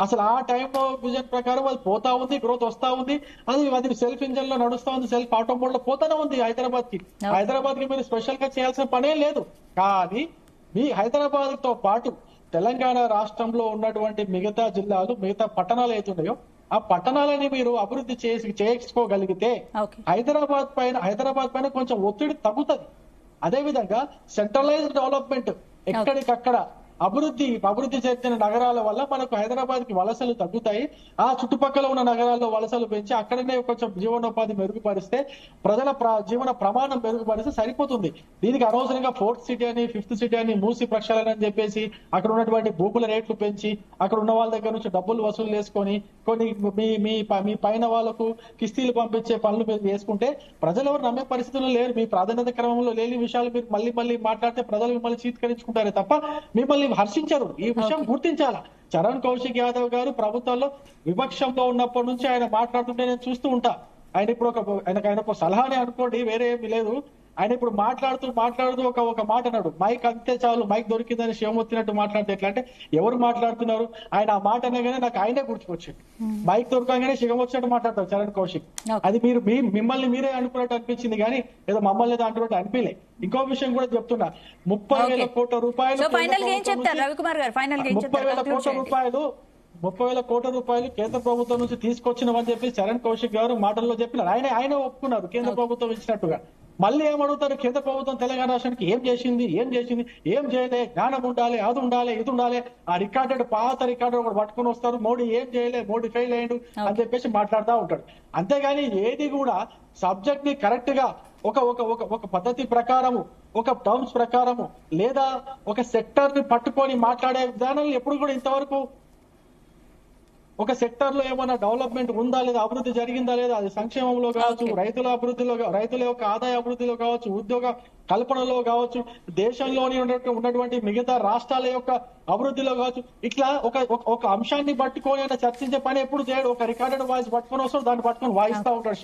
E: అసలు ఆ టైంలో విజన్ ప్రకారం అది పోతా ఉంది, గ్రోత్ వస్తా ఉంది, అది సెల్ఫ్ ఇంజన్ లో నడుస్తా ఉంది, సెల్ఫ్ ఆటో మోడ్ లో పోతానే ఉంది. హైదరాబాద్ కి మీరు స్పెషల్ గా చేయాల్సిన పనే లేదు. కానీ మీ హైదరాబాద్ తో పాటు తెలంగాణ రాష్ట్రంలో ఉన్నటువంటి మిగతా జిల్లాలు, మిగతా పట్టణాలు ఏతున్నాయో ఆ పట్టణాలని మీరు అభివృద్ధి చేసుకోగలిగితే హైదరాబాద్ పైన కొంచెం ఒత్తిడి తగ్గుతుంది. అదే విధంగా సెంట్రలైజ్డ్ డెవలప్మెంట్ ఎక్కడికక్కడ అభివృద్ధి చెందిన నగరాల వల్ల మనకు హైదరాబాద్ కి వలసలు తగ్గుతాయి. ఆ చుట్టుపక్కల ఉన్న నగరాల్లో వలసలు పెంచి అక్కడనే కొంచెం జీవనోపాధి మెరుగుపరిస్తే, ప్రజల జీవన ప్రమాణం మెరుగుపరిస్తే సరిపోతుంది. దీనికి అనవసరంగా 4th సిటీ అని, 5th సిటీ అని, మూసి ప్రక్షాళన అని చెప్పేసి అక్కడ ఉన్నటువంటి భూముల రేట్లు పెంచి అక్కడ ఉన్న వాళ్ళ దగ్గర నుంచి డబ్బులు వసూలు చేసుకొని కొన్ని మీ పైన వాళ్ళకు కిస్తీలు పంపించే పనులు మీరు చేసుకుంటే ప్రజలు ఎవరు నమ్మే పరిస్థితుల్లో లేరు. మీ ప్రాధాన్యత క్రమంలో లేని విషయాలు మీరు మళ్ళీ మాట్లాడితే ప్రజలు మిమ్మల్ని చీత్కరించుకుంటారే తప్ప మిమ్మల్ని హర్షించరు. ఈ విషయం గుర్తించాలా. చరణ్ కౌశిక్ యాదవ్ గారు ప్రభుత్వంలో విపక్షంలో ఉన్నప్పటి నుంచి ఆయన మాట్లాడుతుంటే నేను చూస్తూ ఉంటా. ఆయన ఇప్పుడు ఆయన ఒక సలహానే అనుకోండి, వేరే ఏమీ లేదు. ఆయన ఇప్పుడు మాట్లాడుతూ ఒక మాట అన్నాడు, మైక్ అంతే చాలు, మైక్ దొరికిందని శివం వచ్చినట్టు మాట్లాడితే ఎట్లా అంటే ఎవరు మాట్లాడుతున్నారు? ఆయన ఆ మాట అనగానే నాకు ఆయనే గుర్తుకొచ్చింది. మైక్ దొరకగానే శివం వచ్చినట్టు మాట్లాడతారు చరణ్ కౌశిక్. అది మిమ్మల్ని మీరే అనుకున్నట్టు అనిపించింది కానీ ఏదో మమ్మల్ని ఏదో అంటున్నట్టు అనిపించలే. ఇంకో విషయం కూడా చెప్తున్నా, 30,000 కోట్ల రూపాయలు 30,000 కోట్ల రూపాయలు కేంద్ర ప్రభుత్వం నుంచి తీసుకొచ్చినవని చెప్పి చరణ్ కౌశిక్ గారు మాటల్లో చెప్పినారు. ఆయన ఒప్పుకున్నారు కేంద్ర ప్రభుత్వం ఇచ్చినట్టుగా. మళ్ళీ ఏమడుగుతారు? కేంద్ర ప్రభుత్వం తెలంగాణ రాష్ట్రానికి ఏం చేసింది, ఏం చేయలే, జ్ఞానం ఉండాలి, అది ఉండాలి, ఇది ఉండాలి. ఆ రికార్డెడ్ పాత రికార్డు ఒకటి పట్టుకుని వస్తారు, మోడీ ఏం చేయలే, మోడీ ఫెయిల్ అయ్యాడు అని చెప్పేసి మాట్లాడుతూ ఉంటాడు. అంతేగాని ఏది కూడా సబ్జెక్ట్ ని కరెక్ట్ గా ఒక పద్ధతి ప్రకారము, ఒక టర్మ్స్ ప్రకారము, లేదా ఒక సెక్టర్ ని పట్టుకొని మాట్లాడే విధానాలు ఎప్పుడు కూడా ఇంతవరకు ఒక సెక్టర్ లో ఏమైనా డెవలప్మెంట్ ఉందా లేదా, అభివృద్ధి జరిగిందా లేదా, అది సంక్షేమంలో కావచ్చు, రైతుల అభివృద్ధిలో, రైతుల యొక్క ఆదాయ అభివృద్ధిలో కావచ్చు, ఉద్యోగ కల్పనలో కావచ్చు, దేశంలోని ఉన్నటువంటి మిగతా రాష్ట్రాల యొక్క అభివృద్ధిలో కావచ్చు, ఇట్లా ఒక అంశాన్ని పట్టుకొని ఆయన చర్చించే పని ఎప్పుడు చేయడు. ఒక రికార్డెడ్ వాయిస్ పట్టుకొని వస్తాడు, దాన్ని పట్టుకొని వాయిస్తా ఉంటాడు.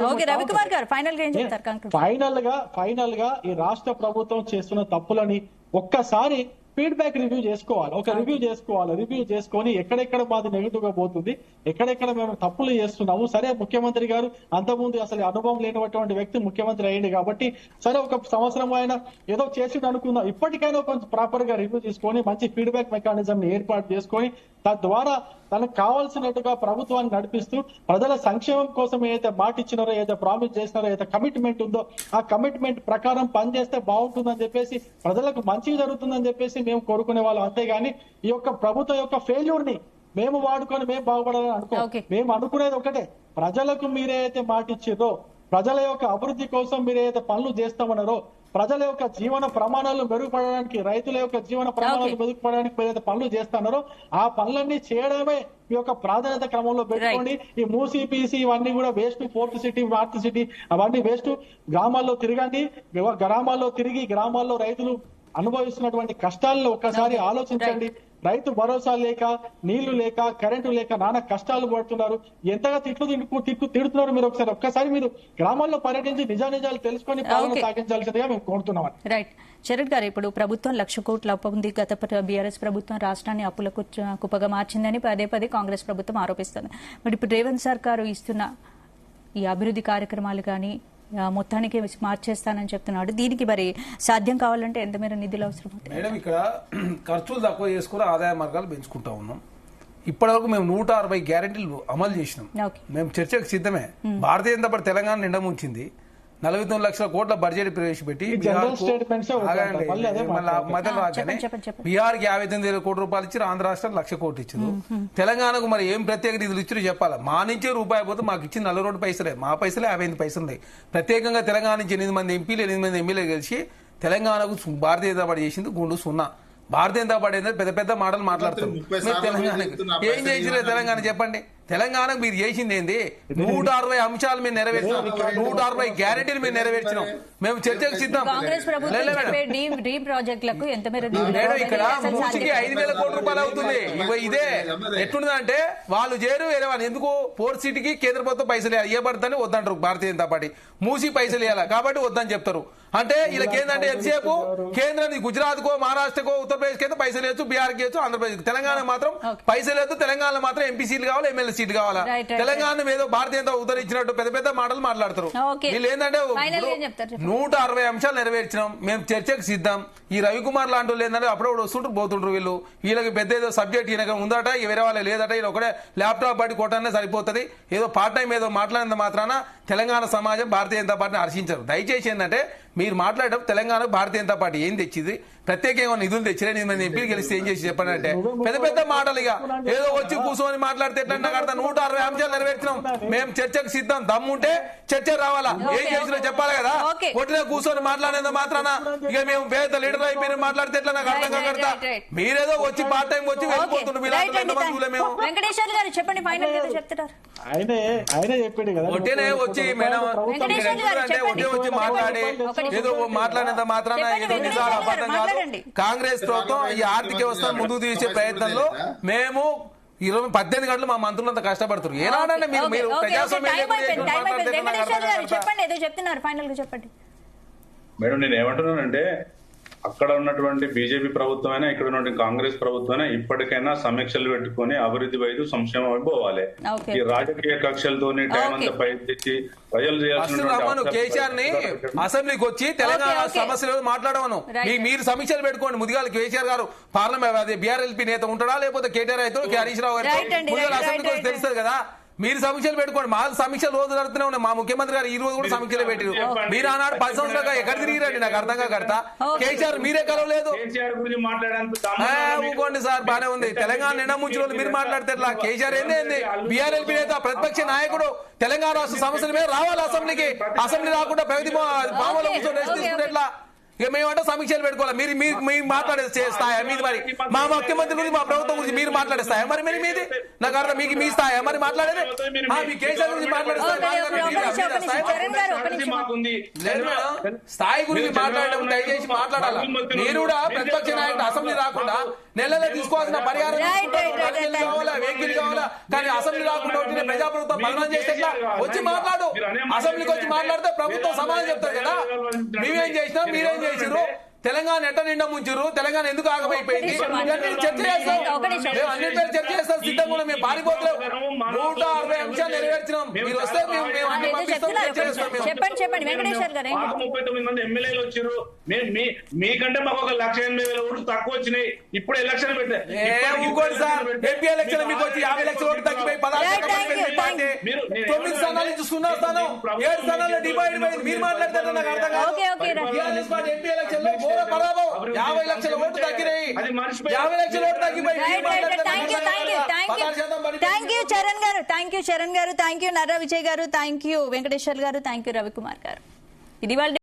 E: ఫైనల్ గా ఈ రాష్ట్ర ప్రభుత్వం చేస్తున్న తప్పులని ఒక్కసారి ఫీడ్బ్యాక్ రివ్యూ చేసుకోవాలి. రివ్యూ చేసుకొని ఎక్కడెక్కడ మాది నెగిటివ్ గా పోతుంది, ఎక్కడెక్కడ మేము తప్పులు చేస్తున్నాము. సరే, ముఖ్యమంత్రి గారు అంతకుముందు అసలు అనుభవం లేనటువంటి వ్యక్తి ముఖ్యమంత్రి అయ్యింది కాబట్టి సరే ఒక సంవత్సరం ఆయన ఏదో చేసి అనుకుందాం. ఇప్పటికైనా కొంచెం ప్రాపర్ గా రివ్యూ తీసుకొని మంచి ఫీడ్బ్యాక్ మెకానిజం ని ఏర్పాటు చేసుకొని తద్వారా తనకు కావాల్సినట్టుగా ప్రభుత్వాన్ని నడిపిస్తూ ప్రజల సంక్షేమం కోసం ఏదైతే మాట ఇచ్చినారో, ఏదైతే ప్రామిస్ చేసినారో, ఏదైతే కమిట్మెంట్ ఉందో ఆ కమిట్మెంట్ ప్రకారం పనిచేస్తే బాగుంటుందని చెప్పేసి, ప్రజలకు మంచి జరుగుతుందని చెప్పేసి మేము కోరుకునే వాళ్ళం. అంతేగాని ఈ యొక్క ప్రభుత్వం యొక్క ఫెయిల్యూర్ ని మేము వాడుకొని మేము బాగుపడాలని అనుకో. మేము అనుకునేది ఒకటే, ప్రజలకు మీరేదైతే మాట ఇచ్చిర్రో, ప్రజల యొక్క అభివృద్ధి కోసం మీరేదైతే పనులు చేస్తామన్నారో, ప్రజల యొక్క జీవన ప్రమాణాలు మెరుగుపడడానికి, రైతుల యొక్క జీవన ప్రమాణాలు మెరుగుపడడానికి ఏదైతే పనులు చేస్తున్నారో ఆ పనులన్నీ చేయడమే మీ యొక్క ప్రాధాన్యత క్రమంలో పెట్టుకోండి. ఈ మూసీ పీసీ ఇవన్నీ కూడా waste, fourth city, north city అవన్నీ వేస్ట్. గ్రామాల్లో తిరగండి, గ్రామాల్లో తిరిగి గ్రామాల్లో రైతులు అనుభవిస్తున్నటువంటి కష్టాలను ఒక్కసారి ఆలోచించండి. రైతు భరోసా లేక, నీళ్లు లేక, కరెంటు లేక నానా కష్టాలు పడుతున్నారు. ఎంతగా తిడుతున్నారు మీరు. ఒక్కసారి మీరు గ్రామాల్లో పర్యటించి నిజానిజాలు తెలుసుకొని పాలన సాగించాల్సిందిగా మేము కోరుతున్నాం.
A: రైట్ శరత్ గారు, ఇప్పుడు ప్రభుత్వం 1,00,000 కోట్ల అప్పు ఉంది. గత బీఆర్ఎస్ ప్రభుత్వం రాష్ట్రాన్ని అప్పుల కుప్పగా మార్చిందని పదే కాంగ్రెస్ ప్రభుత్వం ఆరోపిస్తుంది. మరి ఇప్పుడు రేవంత్ సర్కారు ఇస్తున్న ఈ అభివృద్ధి కార్యక్రమాలు కానీ మొత్తానికి మార్చేస్తానని చెప్తున్నాడు. దీనికి మరి సాధ్యం కావాలంటే ఎంత మేర నిధులు అవసరం?
B: మేడం, ఇక్కడ ఖర్చులు తక్కువ చేసుకుని ఆదాయ మార్గాలు పెంచుకుంటా ఉన్నాం. ఇప్పటివరకు మేము 160 గ్యారెంటీలు అమలు చేసినాం. మేము చర్చకు సిద్ధమే. భారతీయ జనతా పార్టీ తెలంగాణ నిండా ముంచింది. 49 లక్షల కోట్ల బడ్జెట్ ప్రవేశపెట్టి బీహార్ కి 59,000 కోట్ల రూపాయలు ఇచ్చి, ఆంధ్ర రాష్ట్రం 1,00,000 కోట్లు ఇచ్చారు. తెలంగాణకు మరి ఏం ప్రత్యేక నిధులు ఇచ్చారో చెప్పాలా. మా నుంచే రూపాయి పోతే మాకు ఇచ్చిన 42 పైసలే, మా పైసలే 58 పైసలు ఉన్నాయి. ప్రత్యేకంగా తెలంగాణ నుంచి 8 మంది ఎమ్మెల్యేలు కలిసి తెలంగాణకు భారతీయ జనతా పార్టీ చేసింది గుండు 0. భారతీయ జనతా పార్టీ పెద్ద పెద్ద మాటలు మాట్లాడుతారు. తెలంగాణకు ఏం చేసిరే? తెలంగాణ చెప్పండి. తెలంగాణకు మీరు చేసింది ఏంది? 160 అంశాలు మేము నెరవేర్చినాం, 160 గ్యారెంటీలు మేము నెరవేర్చినాం. మేము చర్చకు సిద్ధం. ఇక్కడ మూసికి 5,000 కోట్ల రూపాయలు అవుతుంది. ఇదే ఎట్లుందంటే వాళ్ళు చేరు వేరే వాళ్ళు ఎందుకు పోర్ట్ సిటీకి కేంద్ర ప్రభుత్వం పైసలు ఇవ్వబడతాని వద్దంటారు భారతీయ జనతా పార్టీ. మూసి పైసలు ఇవ్వాలి కాబట్టి వద్దని చెప్తారు. అంటే వీళ్ళకి ఏంటంటే ఎంతసేపు కేంద్రానికి గుజరాత్ కో, మహారాష్ట్రకో, ఉత్తరప్రదేశ్ కి పైసలు వేయచ్చు, బీహార్కి వేయచ్చు, ఆంధ్రప్రదేశ్. తెలంగాణ మాత్రం పైసలు వేయచ్చు. తెలంగాణ మాత్రం ఎంపీ సీట్లు కావాలి, ఎమ్మెల్యే సీట్ కావాలా. తెలంగాణ ఏదో భారతీయ జనతా ఉద్ధరించినట్టు పెద్ద పెద్ద మాటలు మాట్లాడతారు. వీళ్ళు ఏంటంటే 160 అంశాలు నెరవేర్చినాం. మేము చర్చకు సిద్ధం. ఈ రవికుమార్ లాంటి వాళ్ళు ఏంటంటే అప్పుడప్పుడు వస్తుంటారు పోతుంటారు. వీళ్ళకి పెద్ద ఏదో సబ్జెక్ట్ ఈయన ఉందట, వేరే వాళ్ళు లేదట. వీళ్ళు ఒకటే ల్యాప్టాప్ బట్టి కొట్టనే సరిపోతుంది. ఏదో పార్ట్ టైం ఏదో మాట్లాడినంత మాత్రాన తెలంగాణ సమాజం భారతీయ జనతా పార్టీని హర్షించారు. దయచేసి ఏంటంటే మీరు మాట్లాడడం తెలంగాణ భారతీయ జనతా పార్టీ ఏం తెచ్చింది, ప్రత్యేకంగా నిధులు తెచ్చిరే, 8 మంది ఎంపీలు గెలిస్తే ఏం చేసి చెప్పండి అంటే పెద్ద పెద్ద మాటలు. ఇక ఏదో వచ్చి కూర్చొని మాట్లాడితే ఎట్లా కడతా. 160 అంశాలు నెరవేర్చినాం. మేము చర్చకు సిద్ధం. దమ్ముంటే చర్చ రావాలా, ఏం చేసినా చెప్పాలి కదా. కొట్టిన కూర్చొని మాట్లాడేంత మాత్రాన ఇక మేము పేద లీడర్ అయిపోయిన మాట్లాడితే ఎట్లా నాకు అర్థం కడతా. మీరేదో వచ్చి పార్ట్ టైం వచ్చి వెళ్ళిపోతుండ్రు.
A: వెంకటేశ్వర గారు చెప్పండి, ఫైనల్ గా చెప్తారు.
E: ఆయన చెప్పాడు కదా,
B: ఒట్టేనే వచ్చి మేడం అంటే ఒట్టే వచ్చి మాట్లాడి ఏదో మాట్లాడినంత మాత్రాన అబద్ధం కాదు. కాంగ్రెస్ ప్రభుత్వం ఈ ఆర్థిక వ్యవస్థను ముందుకు తీసే ప్రయత్నంలో మేము 18 గంటలు మా మంత్రులంతా కష్టపడుతున్నారు. ఏనాడంటే మీరు
A: చెప్పండి, ఏదో చెప్తున్నారు, ఫైనల్ గా చెప్పండి.
D: మేడం, నేను ఏమంటున్నానంటే అక్కడ ఉన్నటువంటి బీజేపీ ప్రభుత్వమైనా ఇక్కడ ఉన్నటువంటి కాంగ్రెస్ ప్రభుత్వమైనా ఇప్పటికైనా సమీక్షలు పెట్టుకుని అభివృద్ధి వైపు సంక్షేమం వైపు పోవాలి. ఈ రాజకీయ కక్షలతోని టైం అంతా పై తెచ్చి ప్రజలు చేయాల్సిన
B: కేసీఆర్ ని అసెంబ్లీకి వచ్చి తెలంగాణ సమస్యలు మాట్లాడమను. మీరు సమీక్షలు పెట్టుకోండి. ముదిగాల కేసీఆర్ గారు పార్లమెంట్ బీఆర్ఎల్పీ నేత ఉంటాడా, లేకపోతే కేటీఆర్ అయితే హరీష్ రావు గారు అసెంబ్లీకి వచ్చి తెలుస్తుంది కదా. మీరు సమీక్షలు పెట్టుకోండి. మా సమీక్షలు రోజు జరుగుతూనే ఉన్నాయి. మా ముఖ్యమంత్రి గారు ఈ రోజు కూడా సమీక్షలు పెట్టారు. మీరు ఆనాడు 10 సంవత్సరాలుగా ఎక్కడ తిరిగిరండి నాకు అర్థంగా కడతా. కేసీఆర్ మీరే కలవలేదు. ఊకోండి సార్, బానే ఉంది. తెలంగాణ నిండా ముంచిన వాళ్ళు మీరు మాట్లాడితే ఎట్లా? కేసీఆర్ ఏంది బీఆర్ఎల్పీ నేత, ప్రతిపక్ష నాయకుడు. తెలంగాణ రాష్ట్ర సమస్యల మీద రావాలి అసెంబ్లీకి. అసెంబ్లీ రాకుండా ప్రగతి భావంలో కూర్చొని రెస్ట్ తీసుకుంటే ఎట్లా? ఇక మేమంటే సమీక్షలు పెట్టుకోవాలి. మీరు మాట్లాడే స్థాయా మీది? మరి మా ముఖ్యమంత్రి గురించి మా ప్రభుత్వం గురించి మీరు మాట్లాడే స్థాయా మరి మీది? నాకు అర్థం మీకు మీ స్థాయా మరి మాట్లాడేది? మీ కేసీఆర్ గురించి స్థాయి గురించి మాట్లాడడం దయచేసి మాట్లాడాలి. మీరు కూడా ప్రతిపక్ష నాయకుడు అసెంబ్లీ రాకుండా నెలలో తీసుకోవాల్సిన పరిహారం కావాలా, వెహికల్ కావాలా, కానీ అసెంబ్లీ రాకుండా ఉంటేనే ప్రజాప్రభుత్వం బలనం చేస్తే వచ్చి మాట్లాడు. అసెంబ్లీకి వచ్చి మాట్లాడితే ప్రభుత్వం సమాధానం చెప్తారు కదా. మేమేం చేసినా మీరేం చేసిర్రు, తెలంగాణ ఎట్ట నిండా ముంచారు, తెలంగాణ ఎందుకు ఆగమైపోయింది, చర్చ చేస్తాం. మేము అన్నింటి చర్చ చేస్తాం, సిద్ధంగా ఉన్నాం. మేము పారిపోతలేము. 160 అంశాలు నెరవేర్చినాం. మీరు వస్తే
A: చెప్పండి వెంకటేశ్వర్ గారు.
D: 39 మంది ఎమ్మెల్యేలు వచ్చారు. మీకంటే మాకు 1,80,000 ఓట్లు తక్కువ వచ్చినాయి. ఇప్పుడు ఎలక్షన్ పెట్టారు
B: సార్. ఎంపీ ఎలక్షన్ మీకు వచ్చి 50 లక్షల ఓట్లు తగ్గిపోయి 9 స్థానాల నుంచి 0 స్థానం 7 స్థానాల్లో డివైడ్ అయింది. మీరు మాట్లాడితే నాకు అర్థం కాదు. ఎంపీ ఎలక్షన్ లో ఘోర పరాభవం. 50 లక్షల ఓట్లు తగ్గినాయి. 50 లక్షల ఓట్లు తగ్గిపోయి
A: థ్యాంక్ యూ చరణ్ గారు, థ్యాంక్ యూ చరణ్ గారు, థ్యాంక్ యూ నర్రా విజయ్ గారు, థ్యాంక్ యూ వెంకటేశ్వర్ గారు, థ్యాంక్ యూ రవికుమార్ గారు. ఇది